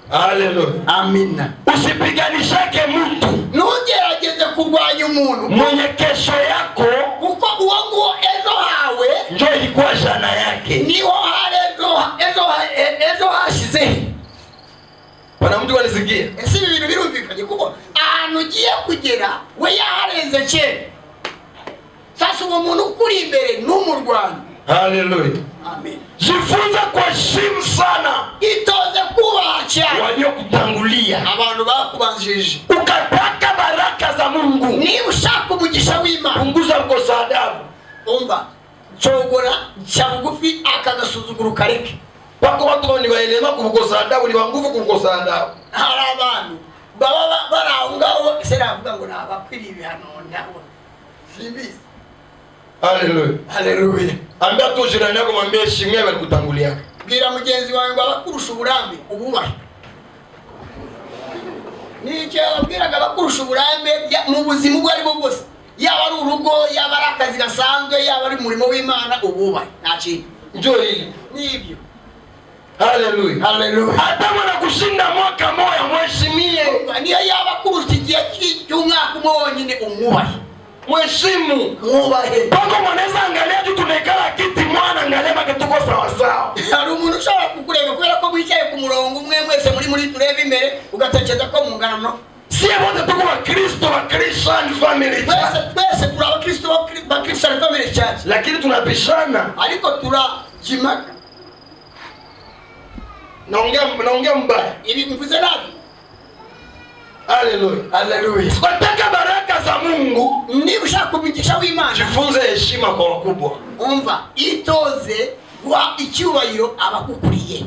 Haleluya. Amina. Usipiganishake mtu. Ntugerageze kurwanya umuntu mwenye kesho yako, kuko uwo ejo hawe njo ilikuwa shana yake. Niho hari ejo hashize. Pana mtu wanisikia? Ese ibi bintu birumvikanye kuko ahantu ugiye kugera we yaharenze kera. Sasa uwo muntu ukuri imbere n'umurwanyi. Haleluya. Amen. Jifunze kuheshimu sana. Itoze kubacha waliokutangulia, abantu bakubanjirije. Ukataka baraka za Mungu, ni ushaka umugisha w'Imana, punguza kukosa adabu. Umva, chogora chabugufi akagasuzuguru kareke. Wako watu bani baelema kukosa adabu, ni banguvu kukosa adabu. Hari abantu baba baraungaho seravuga ngo nabakwiri ibihano ndabo. Simbizi. Haleluya. Haleluya. Ambia tu jirani yako, mwambie heshimia walikutangulia. Bwira mugenzi wawe ngo abakurusha uburambe ububahe. Nicyo ababwiraga abakurusha uburambe mu buzima ubwo ari bwo bwose, yaba ari urugo, yaba ari akazi gasanzwe, yaba ari umurimo w'Imana, ububahe nta kintu. Njoo hili Nibyo. Haleluya. Haleluya. Hata mwana kushinda mwaka moja mheshimie. Niyo yaba kurusha igihe cy'umwaka umwe wonyine umubahe. Mheshimu. Mubahe. Pako mwanaweza angalia tu tunekala kiti mwana angalia maketuko sawa sawa. Hari umuntu ushobora kukureba kubera ko mwicaye ku murongo umwe mwese muri tureba imbere ugatekereza ko mungana no. Sie wote tuko wa Kristo, wa Christian family church. Twese turi abakristo ba Christian family church. Lakini tunapishana. Ariko turajimaka. Naongea mbaya. Ibi mvuze nabi. Haleluya. Haleluya. Tunataka baraka za Mungu. Ni ushaka umugisha w'Imana. Jifunze heshima kwa wakubwa. Umva, itoze wa icyubahiro abakukuriye.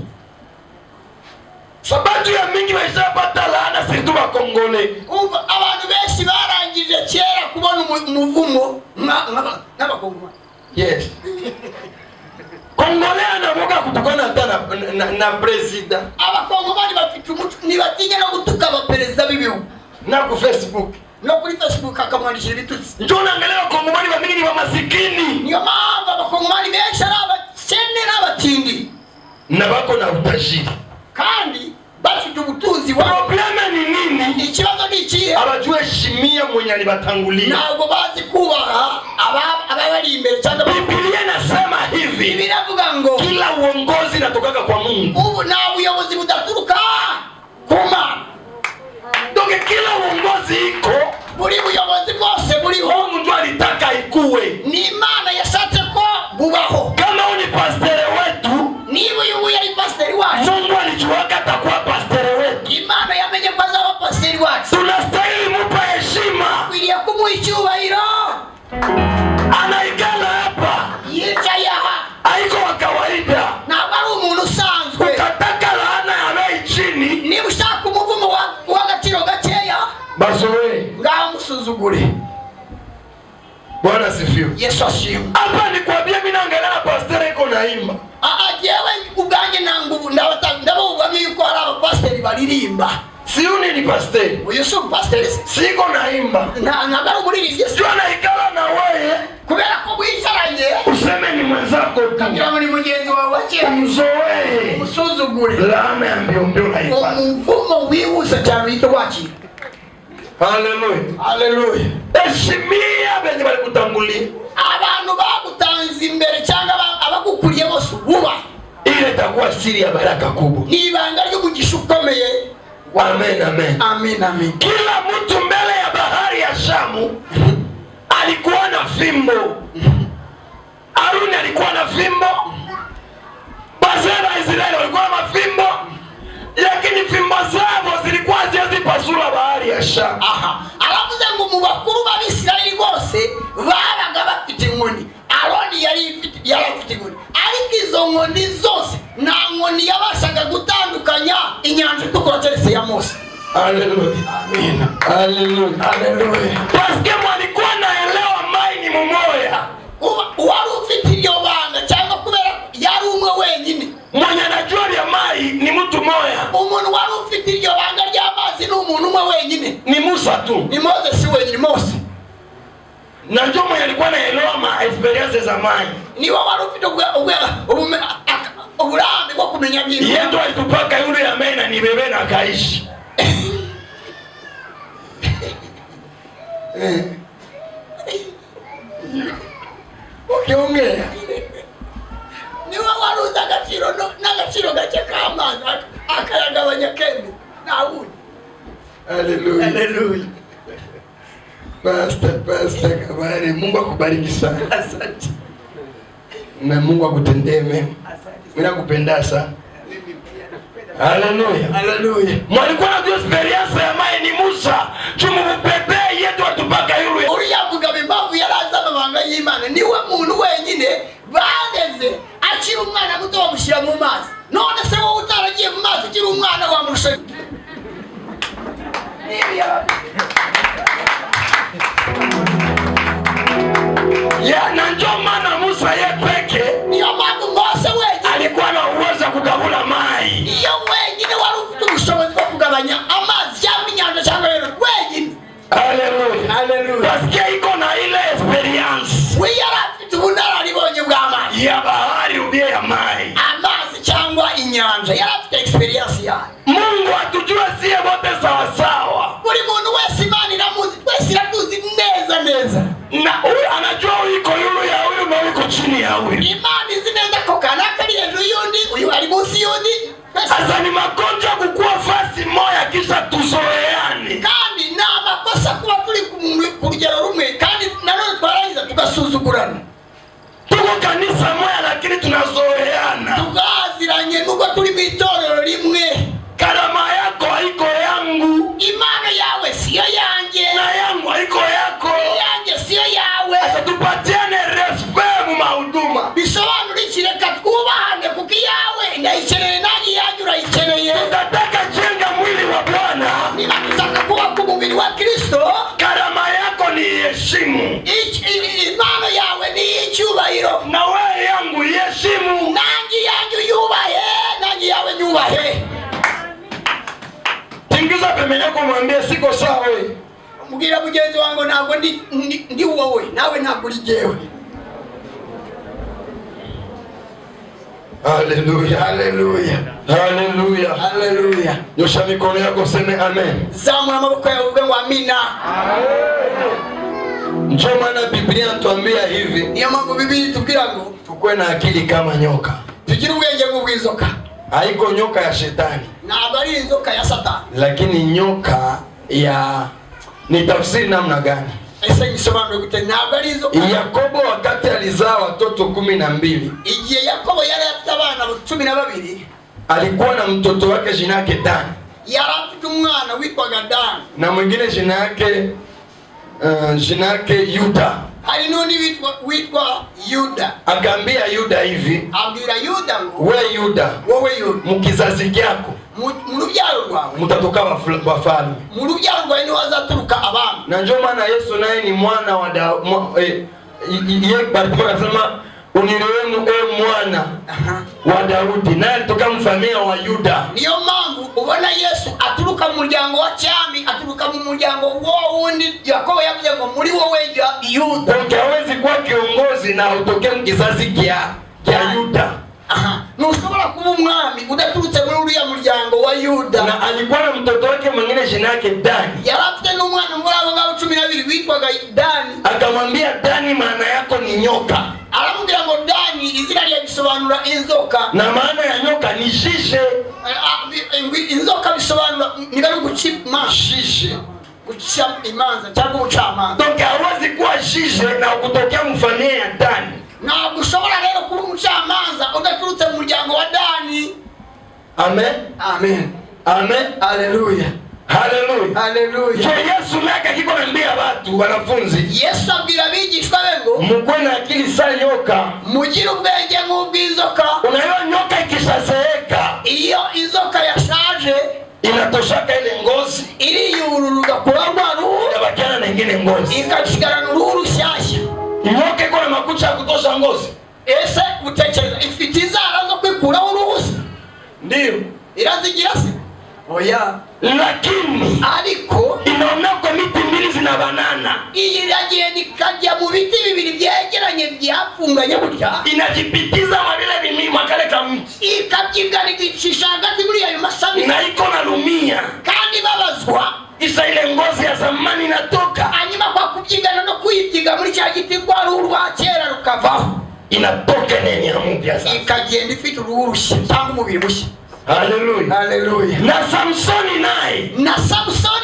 Sababu ya mingi waishapata laana sisi wa Kongole. Umva abantu benshi barangije kera kubona umuvumo n'abakongomani. Yes. Kongole anavuga kutukana hata na president. Abakongomani bafite umuco nibatinya no gutuka abaperezida b'ibihugu Na ku Facebook. no kuri Facebook akamwandikira ibitutsi. Njoo naangalia Wakongomani wa mingi ni wa masikini. Niyo mpamvu abakongomani benshi ari abakene n'abatindi Na wako na utajiri. kandi bafite ubutunzi wabo. Problema ni nini? Ikibazo ni ikihe? Abajue shimia mwenye alibatangulia. Ntabwo bazi kubaha ababari imbere cyangwa Biblia inasema hivi. biravuga ngo Kila uongozi natoka kwa Mungu. ubu nta buyobozi budaturuka ku Mana. Donc kila uongozi iko Buri buyobozi bwose buriho Mungu alitaka ikuwe. ni Imana yashatse ko bubaho. Kama uni pastere wetu, Niba uyu yari pasiteri wacu, Mungu alijuaka atakuwa pastere wetu. Imana yamenye ko azaba pasiteri wacu. Tunastahili mupa heshima. Kwiriye kumuha icyubahiro. Anaikala hapa. Yicaye aha Haiko wa kawaida. ntabwo ari umuntu usanzwe. Ukataka laana ya bei chini. Niba ushaka umuvumo w'agaciro gakeya, Bazoe. ngaho musuzugure. Bwana asifiwe. Yesu ashimwe. Hapa ni kuambia mimi naangalia na pastere iko naimba. Jewe ubwanjye nangubu ndabubamye yuko hari abapasiteri baririmba. Siuni ni pastere. Uyu si umupasiteri se? Siko naimba. Ntabwo ari umuririmbyi se? Sio naikala na wewe. Kubera ko wicaranye Useme ni mwenzako tu. kugira ngo ni mugenzi wawe wa kera, Umzoee. umusuzugure. Laana ya mbio haipati. Umuvumo wihuse cyane uhita wakira. Haleluya. Haleluya. Heshimia benye balikutangulia. Abantu bagutanze imbere cyangwa abagukuriye bose ububahe. Ile itakuwa siri ya baraka kubwa. Ni ibanga ry'umugisha ukomeye. Amen, amen. Amen, amen. Kila mtu mbele ya bahari ya Shamu alikuwa na fimbo. Haruni alikuwa na fimbo. Wazee wa Israeli walikuwa na mafimbo. Lakini fimbo zao zilikuwa hazipasula bahari ya Shamu. Aha. Aravuze ngo mu bakuru b'Abisirayeli bose babaga bafite inkoni. Aroni yari afite inkoni. Ariko izo nkoni zose nta nkoni yabashaga gutandukanya inyanja itukura keretse ya Mose. Haleluya. Amen. Haleluya. Haleluya. Paske walikuwa naelewa mai ni mumoya. Wari ufite iryo banga cyangwa kubera yari umwe wenyine. Mwenye anajua ya mai ni mtu moya. Umuntu wari ufite iryo banga ry'amazi ni umuntu umwe wenyine. Ni Musa tu. Ni Mose si wenyine. Mose Na ndio mwenye alikuwa naelewa ma experience za mai. ni wari ufite uburambe bwo kumenya ibintu. Yeye ndo alitupaka yule ya mai na ni bebe na kaishi. Ukiongea niwe waruza n'agaciro gake k'amazi akayagabanya kembe ntawundi. Haleluya. Haleluya. Pastor Kabare, Mungu akubariki sana. Asante. Na Mungu akutendee mema. Mimi nakupenda sana. Haleluya. Haleluya. Mwalikuwa na experience ya mai ni Musa. Tumubebe yetu atupaka yule. Uriyavuga impamvu yaraza amabanga y'Imana niwe muntu wenyine bageze akiri umwana muto bamushyira mu mazi. None se wowe utaragiye mu mazi ukiri umwana wamurusha. Ya na ndio maana Musa yeye peke niyo mpamvu Mose wenyine alikuwa na uwezo kugabula mai. iyo wenyine wari ufite ubushobozi bwo kugabanya amazi cyangwa inyanja cyangwa rero wenyine. Haleluya. Haleluya. Basikia iko na ile experience. We yari afite ubunararibonye bw'amazi. Ya bahari ubie ya mai. Amazi cyangwa inyanja yari afite experience yayo. Mungu atujue sie wote sawa sawa. Buri muntu wese Imana iramuzi, twese iratuzi neza. Na huyu anajua uko yule ya huyu na uko chini ya huyu. Imana izi neza ko kanaka ari hejuru y'undi, uyu ari munsi y'undi. Sasa ni magonjwa kukua fasi moja kisha tuzoeane. Kandi ni amakosa kuba turi ku rugero rumwe kandi nanone twarangiza tugasuzugurana. Tuko kanisa moja lakini tunazoeana. Tugaziranye nubwo turi mu itorero rimwe. Karama yako haiko yangu. Imana yawe siyo yanjye. Na yangu haiko yako. Yanjye siyo yawe. Sasa tupatiane respect mu mahuduma. Bisobanura iki? Reka twubahane kuko iyawe ndayikeneye nanjye iyanjye urayikeneye. he. Tingiza pembeni yako mwambie siko sawa wewe. Mbwira mugenzi wangu ntabwo ndi wowe, nawe ntabwo uri jewe. Haleluya, haleluya, haleluya, haleluya. Nyosha mikono yako useme amen. Zamura amaboko yawe uvuge ngo amina. Ndio maana Biblia inatuambia hivi. Niyo mpamvu Biblia itubwira ngo tukue na akili kama nyoka. Tugire ubwenge nk'ubw'inzoka. Haiko nyoka ya shetani. Ntabwo ari inzoka ya Satani. Lakini nyoka ya ni tafsiri namna gani? Ese gisobanura gute? Ntabwo ari inzoka. Yakobo wakati alizaa watoto 12. Igihe Yakobo yari afite abana 12, alikuwa na mtoto wake jina yake Dani. Yari afite umwana witwaga Dani. Na mwingine jina yake Yuda. Hari n'undi witwa Yuda. Akaambia Yuda hivi. Abwira Yuda ngo, we Yuda, wowe Yuda, mu kizazi cyako, mu rubyaro rwawe mutatoka bafalme. Mu rubyaro rwawe niho hazaturuka abami. Na ndio maana Yesu naye ni mwana wa Bartimayo anasema unirehemu mwana wa Daudi, naye alitoka mfamilia wa Yuda. Niyo mpamvu ubona Yesu aturuka mu muryango wa cyami, aturuka mu muryango wundi Yakobo yavuze ngo muri wowe Yuda. Hawezi kuwa kiongozi na utoke mu kizazi cha Yuda. Nushobora kuba umwami udaturutse muri uriya muryango wa Yuda. Na alikuwa na mtoto wake mwingine jina yake Dani. Yari afite n'umwana muri abo ngabo 12 witwaga Dani. Akamwambia Dani, maana yako ni nyoka. Aramubwira ngo Dani izina rye bisobanura inzoka. Na maana ya nyoka ni shishe. Inzoka bisobanura ngari gucima shishe. Guca imanza cyangwa ubucamanza. Donc hawezi kuwa shishe na kutokea mfamilia ya Dani. Ntabwo ushobora rero kuba umucamanza udaturutse mu muryango wa Dani. Amen. Amen. Amen. Haleluya. Haleluya. Haleluya. So Yesu naka kiko naambia watu wanafunzi. Yesu abwira abigishwa be ngo mukwe na akili sa nyoka. Mugire ubwenge nk'ubw'inzoka. Unayo nyoka ikishazeeka. Iyo inzoka yashaje inatoshaka ile ngozi. Iriyururuka kuba rwaruhu. Inabakiana na ingine ngozi. Ikashigana uruhu rushyashya. Nyoka iko na makucha ya kutosha ngozi. Ese utekereza ifite inzara zo kwikuraho uruhusa? Ndio. Irazigira se? Oya. Lakini ariko inaonako miti mbili zinabanana. Iragiye nikajya mu biti bibiri byegeranye byafunganye burya. Inajipitiza wale bimima kale ka mti. Ikabyigana igicisha hagati muri ayo mashami. Na iko na lumia. Kandi babazwa. Isa ile ngozi ya zamani inatoka. Hanyuma kwa kubyigana no kuyitiga muri cya giti kwa ruhu rwa kera rukavaho. Inatoka nene ya mpya sasa. Ikagenda ifite uruhu rushya cyangwa umubiri mushya. Haleluya. Haleluya. Na Samsoni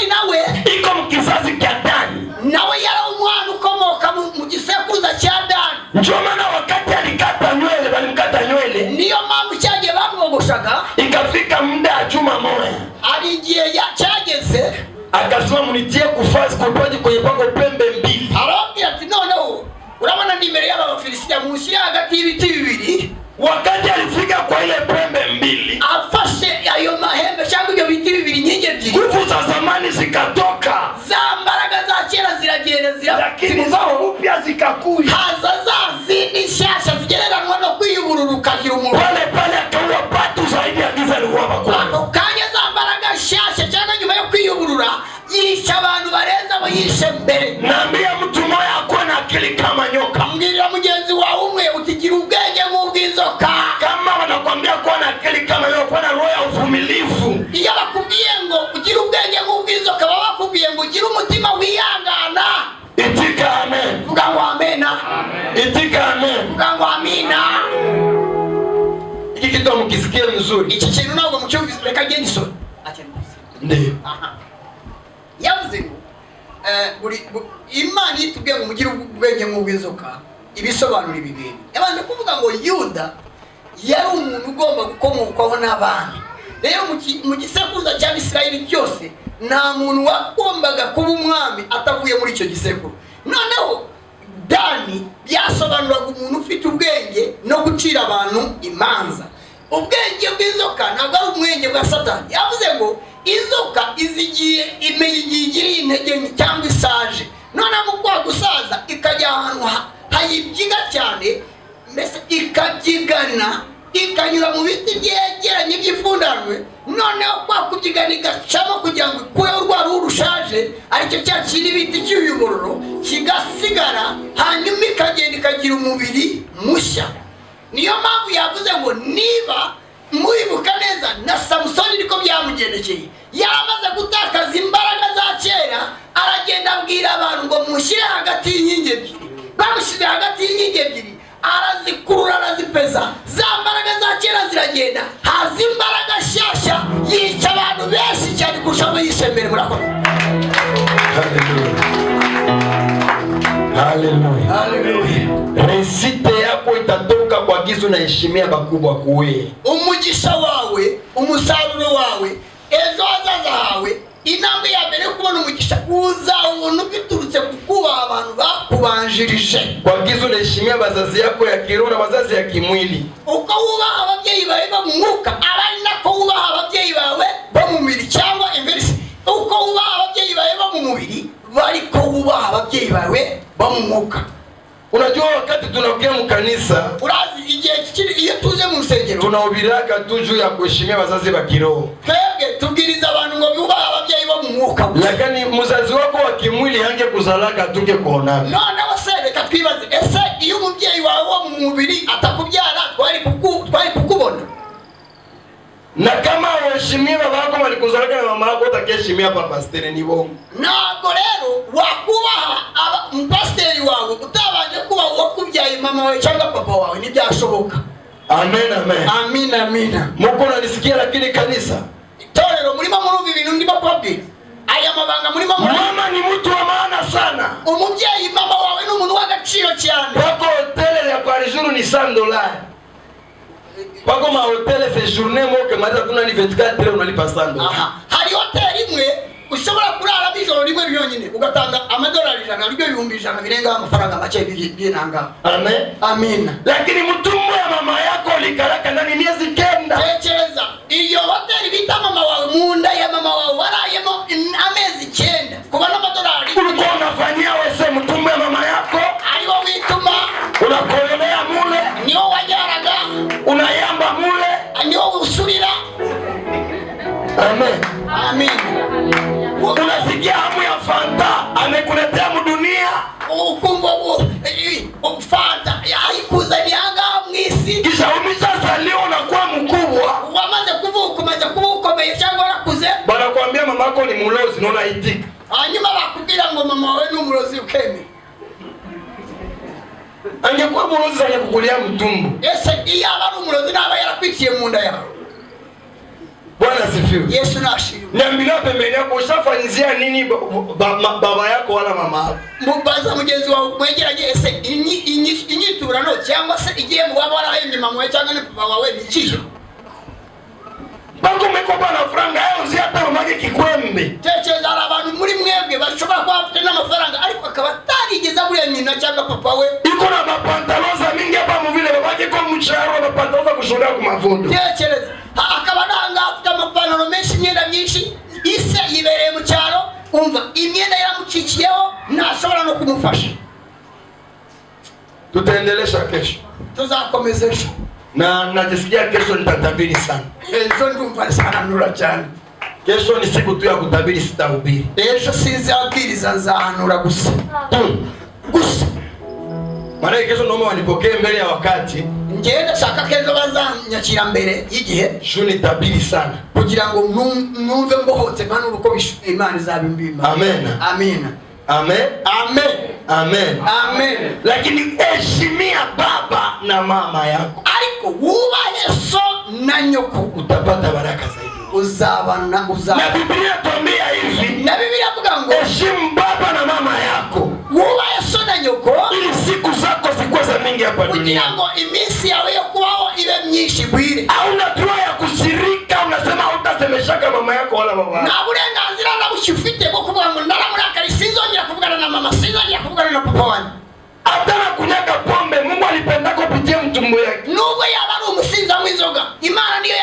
nawe iko mkizazi cha Dani. Nawe yari umwana ukomoka mu gisekuruza cya Dani. Ndio maana wakati alikata nywele, balimkata nywele. Niyo mpamvu cyagiye bamwogoshaga. Ikafika muda wa juma moja. Ari igihe cyageze. Akasema munitie kufazi kutoji kwenye pango pembe mbili. Arabwira ati noneho urabona ndi imbere y'Abafilisitiya munsi hagati y'ibiti bibiri. Wakati alifika kwa ile pembe mbili, afashe ayo mahembe cyangwa ibyo biti bibiri nyingi ebyiri. Nguvu za zamani zikatoka. Za mbaraga za kera ziragenda lakini zao upya zikakuja. Haza za zindi shasha zigereranywa no kwiyubururuka gira umuntu. Pale akaua watu zaidi ya giza liwaba kwa. Kanya za mbaraga shasha cyangwa nyuma yo kwiyuburura yisha abantu bareza abo yishe mbere. Naambia mtu mmoja akuwe na akili kama nyoka. Mbwira mugenzi wawe umwe utigira ubwenge nk'ubw'inzoka. Kama wanakuambia kuwa na akili kama nyoka, kuwa na roho ya uvumilivu. Iyo bakubwiye ngo ugira ubwenge nk'ubw'inzoka, baba bakubwiye ngo ugira umutima wihangana. Itika amen. Vuga ngo amena. Itika amen. Vuga ngo amina. Iki kitu mkisikia mzuri. Iki kintu ntabwo mucyumvise, reka genda isoni. Ndio. Yavuze ngo Imana itubwiye ngo mugire ubwenge nk'ubw'inzoka, ibisobanura ibi bintu. Yabanje kuvuga ngo Yuda yari umuntu ugomba gukomokwaho n'abami. Rero mu gisekuruza cya Isirayeli cyose nta muntu wagombaga kuba umwami atavuye muri icyo gisekuru. Noneho Dani byasobanuraga umuntu ufite ubwenge no gucira abantu imanza. Ubwenge bw'inzoka ntabwo ari ubwenge bwa Satani. Yavuze ngo inzoka izigiye imenya igihe igiriye intege nke cyangwa isaje. None mu kwa gusaza ikajya ahantu hayibyiga cyane, mbese ikabyigana ikanyura mu biti byegeranye by'ipfundanwe, noneho kwa kubyigana igacamo kugira ngo ikureho rwa ruhu rushaje, aricyo cya kindi biti cy'uyubururu kigasigara, hanyuma ikagenda ikagira umubiri mushya. Niyo mpamvu yavuze ngo niba muribuka neza na Samusoni niko byamugendekeye, yaramaze gutakaza imbaraga za kera, aragenda abwira abantu ngo mushyire hagati y'inkingi ebyiri. Bamushyize hagati y'inkingi ebyiri, arazikurura arazipeza, za mbaraga za kera ziragenda, haza imbaraga nshyashya, yica abantu benshi cyane kurusha abo yishe mbere. Murakoze. Haleluya. Haleluya. Resite yako itatoka kwa gizu na heshimia bakubwa kuwe. Umugisha wawe, umusaruro wawe, ejo hazaza hawe, intambwe ya mbere kubona umugisha uzawubona biturutse kukubaha abantu bakubanjirije. Kwa gizu na heshimia bazazi yako ya kiroho na bazazi ya kimwili. Uko wubaha ababyeyi bawe bo mu mwuka, abari nako wubaha ababyeyi bawe bo mu mubiri, cyangwa inverse. Uko wubaha ababyeyi bawe bo mu mubiri, bariko wubaha ababyeyi bawe bo mu mwuka. Unajua wakati tunakuja mu kanisa, urazi igihe kiri iyo tuje mu rusengero, tunahubiraka tu juu ya kuheshimia bazazi ba kiroho. Twebwe tubwiriza abantu ngo bubaha ababyeyi bo mu mwuka. Lakini muzazi wako wa kimwili hange kuzalaka tunge kuonana. Noneho se reka twibaze, ese iyo umubyeyi wawe wo mu mubiri atakubyara twari kukubona? Na kama waheshimia baba yako walikuzalaka na mama yako, utakiheshimia pa pastere ni bongo. Ntabwo rero wakubaha mpasteri wawe utabanje kuba wakubyaye mama wawe cyangwa papa wawe, ntibyashoboka. Amen, amen. Amina, amina. Muko nanisikia lakini kanisa, itorero murimo murumva ibintu ndimo kubabwira, aya mabanga murimo mama ni mtu wa maana sana. Umubyeyi mama wawe ni umuntu w'agaciro cyane. Wako hoteli ya kwa jour ni $100. Wako ma hoteli fe journée moke maza kuna ni 24 unalipa $100. Aha, hari hoteli imwe ushobora kurara bijoro rimwe byonyine ugatanga $100, ribyo ibihumbi 100 birenga amafaranga make by'inanga. Amen. Amina. Lakini mtumbo ya mama yako likaraka ndani miezi 9. Tekereza, iyo hoteli bita mama wawe, munda ya mama wawe warayemo amezi 9 kuba $100. Ulikuwa unafanyia wewe mtumbo ya mama yako? Ariwo wituma Unakoelea mule? niwo wajaraga, Unayamba mule? niwo usurira. Amen. Amin. Unasikia hamu ya Fanta amekuletea mdunia? Ukumva Fanta haikuzanianga mwisi, Kisha umeshazaliwa unakuwa mkubwa, wamaze kuvuka umaze kuba ukomeye cyangwa warakuze, banakuambia mama yako ni mulozi na unaitika. hanyuma bakubwira ngo mama wawe ni umurozi ukeme. Angekuwa mulozi angekukulia mtumbo. Ese iyo aba ari umurozi naba yarakwitiye mu nda yawe. Bwana asifiwe. Yesu nashimwe. Niambia pembeni yako ushafanyizia nini baba yako wala mama yako? Mubaza mugenzi wawe mwegeranye, ese inyiturano cyangwa se igiye mu baba warahemye mama wawe cyangwa ni papa wawe ni kiyo? Bako umekopa na franga yao hata umage kikwembe. Tekereza, hari abantu muri mwebwe bashobora kuba bafite n'amafaranga ariko akaba atarigeza buriya nyina cyangwa papa we. Iko na mapantaloza mingi hapa mu vile babake kwa mcharo na pantaloza kushonea ku mavundo. Tekereza, akaba nanga afite amapantalo menshi, imyenda myinshi, ise yibereye mu cyaro, umva imyenda yaramucikiyeho, ntashobora no kumufasha. Tutaendelesha kesho. Tuzakomeza ejo. Na najisikia kesho nitatabiri sana. Ejo ndumva nsananura cyane. Kesho ni siku tu ya kutabiri, sitahubiri. Ejo sinzabwiriza, nzahanura gusa. Gusa. Maana kesho naomba wanipokee mbele ya wakati. Ngenda shaka kejo bazanyakira mbere y'igihe. Shuni tabiri sana. Kugira ngo numve mbohotse kandi uko Imana izabimbima. Amen. Amina. Amen. Amen. Amen. Amen. Lakini heshimia baba na mama yako. Ariko wubahe so na nyoko, utapata baraka zaidi. Uzabana. Na Biblia tuambia hivi. Na Biblia avuga ngo heshimu baba na mama yako. Wubahe so na nyoko ili siku zako zikuwe za mingi hapa duniani. Kugira ngo iminsi yawe yo kubaho ibe myinshi bwire. Hauna droit ya kusirika unasema hutasemeshaka mama yako wala baba yako. Na burenganzira ndabushifite bwo kuvuga ngo ndaramuraka sinzongera kuvugana na mama, sinzongera kuvugana na papa wanjye. Atana kunyaga pombe, Mungu alipenda kupitia mtumbo yake. Nubwo yaba ari umusinza w'inzoga, Imana niyo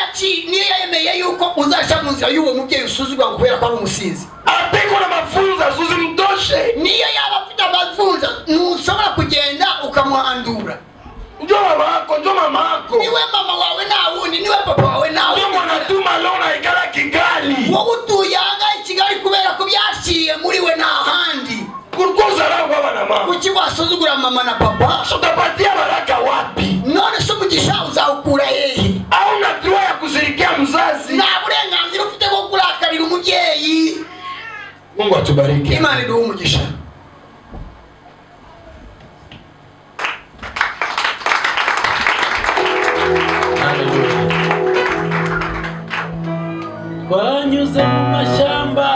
yemeye yuko uzasha mu nzira y'uwo mubyeyi usuzugwa kubera ko ari umusinzi. Ateko na mafunza uzimtoshe. Niyo yaba afite amafunza, ntushobora kugenda ukamwandura. Njoo baba yako, njoo mama yako. Niwe mama wawe n'ubundi niwe papa wawe nawe Mungu anatuma leo unaikala Kigali. wowe utuye ahangaha i Kigali kubera ko byashyiriye muri we nta handi. Kurukoza rao baba na mama. Kuki wasuzugura mama na papa? Utapatia baraka wapi? None se umugisha uzawukura hehe? Hauna droit ya kuzirikia mzazi. Nta burenganzira ufite bwo kurakarira umubyeyi. Mungu atubariki. Imana iduhe umugisha. Twanyuze mu mashyamba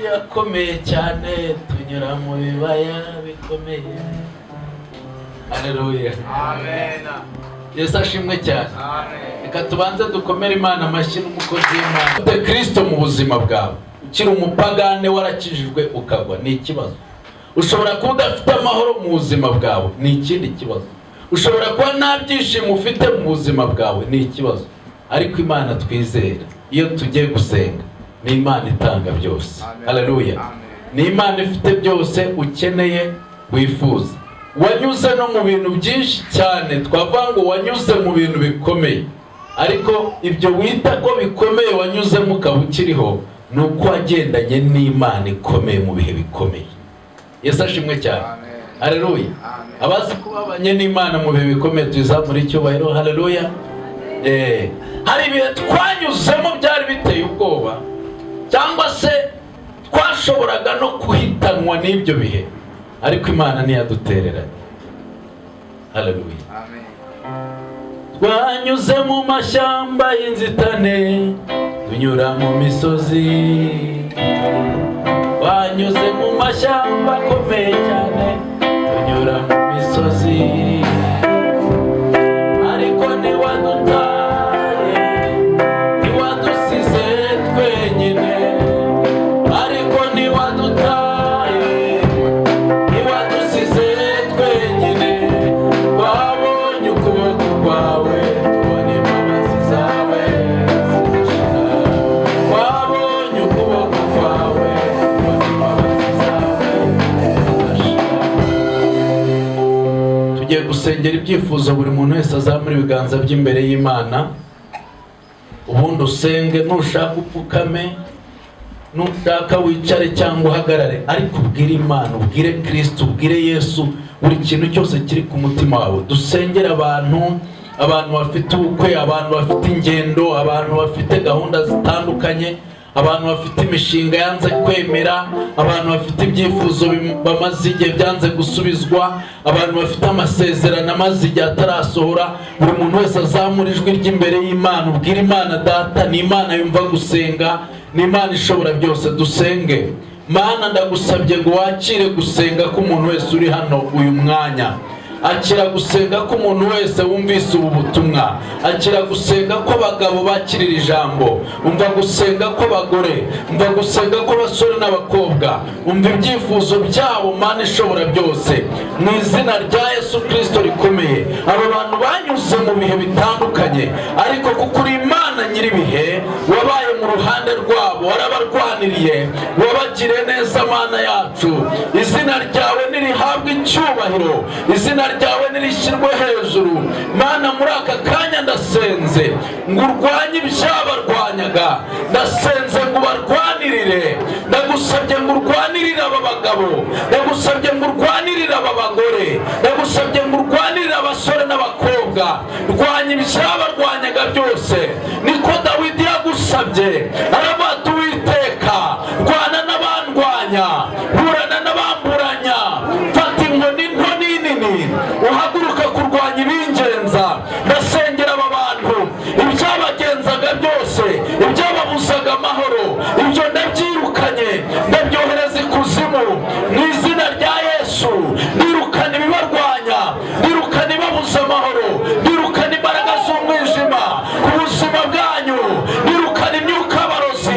yakomeye cyane, tunyura mu bibaya bikomeye. Haleluya. Amen. Yesu ashimwe cyane. Amen. Reka tubanze dukomere Imana amashyi n'umukozi w'Imana. Ute Kristo mu buzima bwawe. Ukiri umupagane warakijijwe ukagwa ni ikibazo. Ushobora kuba udafite amahoro mu buzima bwawe ni ikindi kibazo. Ushobora kuba nta byishimo ufite mu buzima bwawe ni ikibazo. Ariko Imana twizera iyo tugiye gusenga ni Imana itanga byose. Haleluya. Ni Imana ifite byose ukeneye wifuza. Wanyuze no mu bintu byinshi cyane, twavuga ngo wanyuze mu bintu bikomeye, ariko ibyo wita ko bikomeye wanyuzemo ukaba ukiriho nuko wagendanye n'Imana ikomeye mu bihe bikomeye. Yesu ashimwe cyane. Haleluya. Abazi kubabanye n'Imana mu bihe bikomeye tuzamura icyubahiro. Haleluya. Hari ibihe twanyuzemo byari biteye ubwoba, cyangwa se twashoboraga no kuhitanwa n'ibyo bihe, ariko Imana ntiyadutereranye. Haleluya. Amen. Twanyuze mu mashyamba y'inzitane, tunyura mu misozi. Twanyuze mu mashyamba akomeye cyane, tunyura mu misozi. Ariko ntiwadutaye, ntiwadusize twenyine. Ariko ntiwadutaye, ntiwadusize twenyine. Twabonye ukuboko kwawe, tubona imbabazi zawe zidashira. Twabonye ukuboko kwawe, tubona imbabazi zawe zidashira. Tugiye gusengera ibyifuzo buri muntu wese azamura ibiganza by'imbere y'Imana. Ubundi usenge, nushaka upfukame, nushaka wicare cyangwa uhagarare, ariko ubwire Imana, ubwire Kristo, ubwire Yesu buri kintu cyose kiri ku mutima wawe. Dusengera abantu bafite ubukwe, abantu bafite ingendo, abantu bafite gahunda zitandukanye, abantu bafite imishinga yanze kwemera, abantu bafite ibyifuzo bamaze igihe byanze gusubizwa, abantu bafite amasezerano amaze igihe atarasohora. Buri muntu wese azamura ijwi ry'imbere y'Imana, ubwire Imana, Data ni Imana yumva gusenga, ni Imana ishobora byose. Dusenge. Mana, ndagusabye ngo wakire gusenga k'umuntu wese uri hano uyu mwanya. Akira gusenga k'umuntu wese wumvise ubu butumwa. Akira gusenga kw'abagabo bakirira ijambo. Umva gusenga kw'abagore. Umva gusenga kw'abasore n'abakobwa. Umva ibyifuzo byabo, Mana ishobora byose, mu izina rya Yesu Kristo rikomeye. Abo bantu banyuze mu bihe bitandukanye, ariko kuko uri Imana nyir'ibihe, wabaye mu ruhande rwabo, warabarwaniriye, wabagiriye neza. Mana yacu, izina ryawe nirihabwe icyubahiro, izina ryawe nirishyirwe hejuru. Mana, muri aka kanya ndasenze ngo urwanye ibyabarwanyaga, ndasenze ngo barwanirire. Ndagusabye ngo urwanirire aba bagabo, ndagusabye ngo urwanirire aba bagore, ndagusabye ngo urwanirire abasore n'abakobwa. Rwanya ibyabarwanyaga byose, niko Dawidi yagusabye. Aravuga ati, Uwiteka, rwana n'abandwanya, burana n'abamburanya. Fata inkoni nto n'inini, uhaguruka kurwanya ibingenza. Ndasengera aba bantu, ibyabagenzaga byose, ibyababuzaga amahoro, ibyo ndabyirukanye, ndabyohereza ikuzimu mu izina rya Yesu. Ndirukana ibibarwanya, ndirukana ibibabuza amahoro, ndirukana imbaraga z'umwijima ku buzima bwanyu, ndirukana imyuka y'abarozi,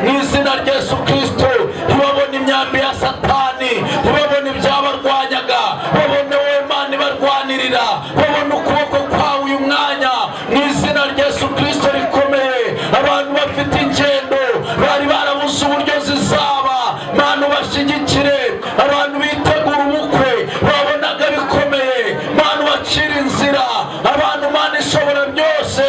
mu izina rya Yesu Kristo. Ntibabone imyambi ya Satani, ntibabone ibyabarwanyaga, babone wowe Mana ibarwanirira, babone ukuboko kwawe uyu mwanya mu izina rya Yesu Kristo rikomeye. Abantu bafite ingendo bari barabuze uburyo zizaba, Mana ubashyigikire. Abantu bitegura ubukwe babonaga bikomeye, Mana ubacira inzira. Abantu Mana ishobora byose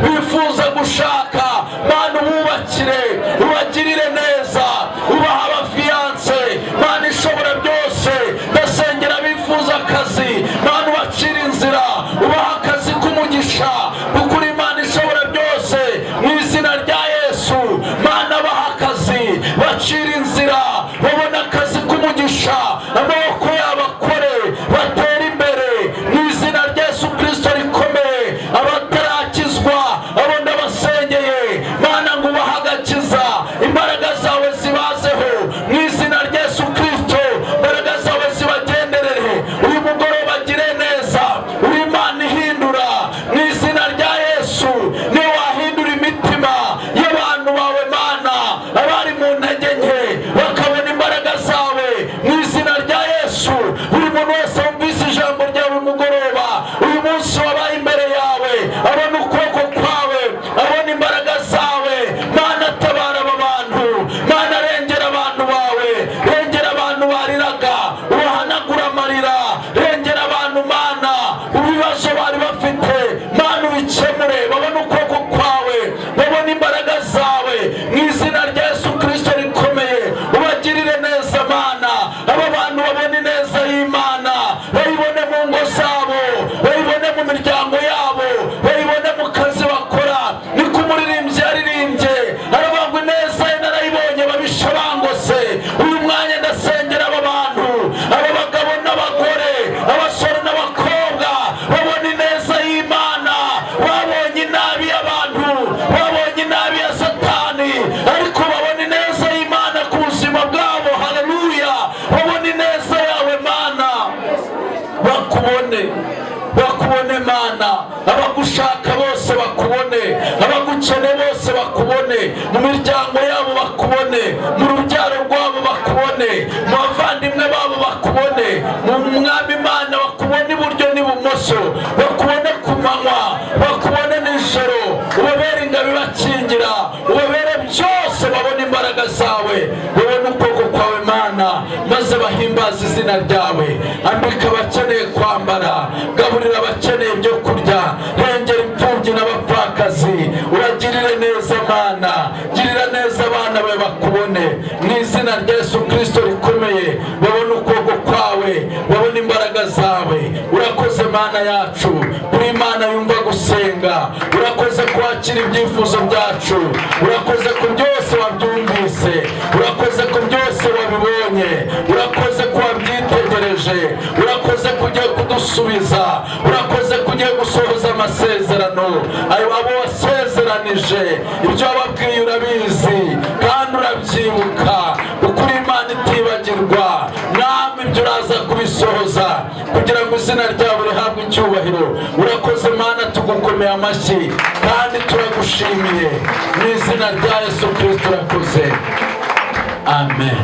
bifuza gushaka, Mana ububakire, ubagirire neza, ubaha abafiyanse. Mana ishobora byose ndasengera bifuza akazi, Mana ubacira inzira, ubaha akazi k'umugisha, kuko uri Imana ishobora byose mu izina rya Yesu. Mana baha akazi, bacira inzira, babona akazi k'umugisha, amaboko yabo akore, batera imbere mu izina rya Yesu Kristo rikomeye. Abatarakizwa abo ndabasengeye, Mana ngo ubahe agakiza, imbaraga zawe zibazeho mu izina rya Yesu Kristo, imbaraga zawe zibagenderere. Uyu mugoroba agire neza, uri Imana ihindura mu izina rya Yesu. Niwe wahindura imitima y'abantu bawe Mana, abari mu ntege nke bakabona imbaraga zawe mu izina rya Yesu. Buri muntu wese wumvise ijambo ryawe mugoroba uyu munsi wabaye imbere yawe, abona ukuboko kwawe, abona imbaraga zawe. Mana tabara aba bantu, Mana rengera abantu bawe, rengera abantu bariraga, ubahanagura amarira, rengera abantu Mana ibibazo bari bafite, Mana ubikemure, babona ukuboko kwawe, babona imbaraga zawe mu izina rya Yesu Kristo rikomeye. Ubagirire neza Mana, aba bantu babone neza y'Imana, bayibone mu ngo zabo, bayibone mu miryango yabo, bayibone mu kazi bakora. Niko umuririmbyi yaririmbye, arabangwa neza ye narayibonye babisha bangose. Uyu mwanya ndasengera aba bantu, aba bagabo n'abagore, abasore n'abakobwa, babone neza y'Imana. Babonye inabi y'abantu, babonye inabi ya Satani, ariko babone neza y'Imana ku buzima bwabo. Haleluya! Babone neza yawe Mana, bakubone, bakubone Mana. Abagushaka bose bakubone, abagukene bose bakubone, mu miryango yabo bakubone, mu rubyaro rwabo bakubone, mu bavandimwe babo bakubone, mu Mwami Imana bakubone iburyo n'ibumoso, bakubone ku manywa, bakubone nijoro, ubabere ingabo ibakingira, ubabere byose, babone imbaraga zawe, babone ukuboko kwawe Mana, maze bahimbaze izina ryawe. Ambika abakeneye kwambara, gaburira abakeneye ibyo kurya, rengera imfubyi n'abapfakazi. Uragirire neza Mana, girira neza abana bawe bakubone mu izina rya Yesu Kristo rikomeye. Babone ukuboko kwawe, babone imbaraga zawe. Urakoze Mana yacu, uri Imana yumva gusenga. Urakoze kwakira ibyifuzo byacu, urakoze ku byose wabyumvise, urakoze ku byose wabibonye, urakoze ko wabyitegereje, urakoze kugiye kudusubiza, urakoze kugiye gusohoza amasezerano ayo abo wasezeranije. Ibyo wababwiye urabizi kandi urabyibuka, kuko uri Imana itibagirwa. Namwe ibyo uraza kubisohoza kugira ngo izina ryawe rihabwe icyubahiro. Urakoze Mana, tugukomeye amashyi kandi turagushimiye mu izina rya Yesu Kristo. Urakoze, amen.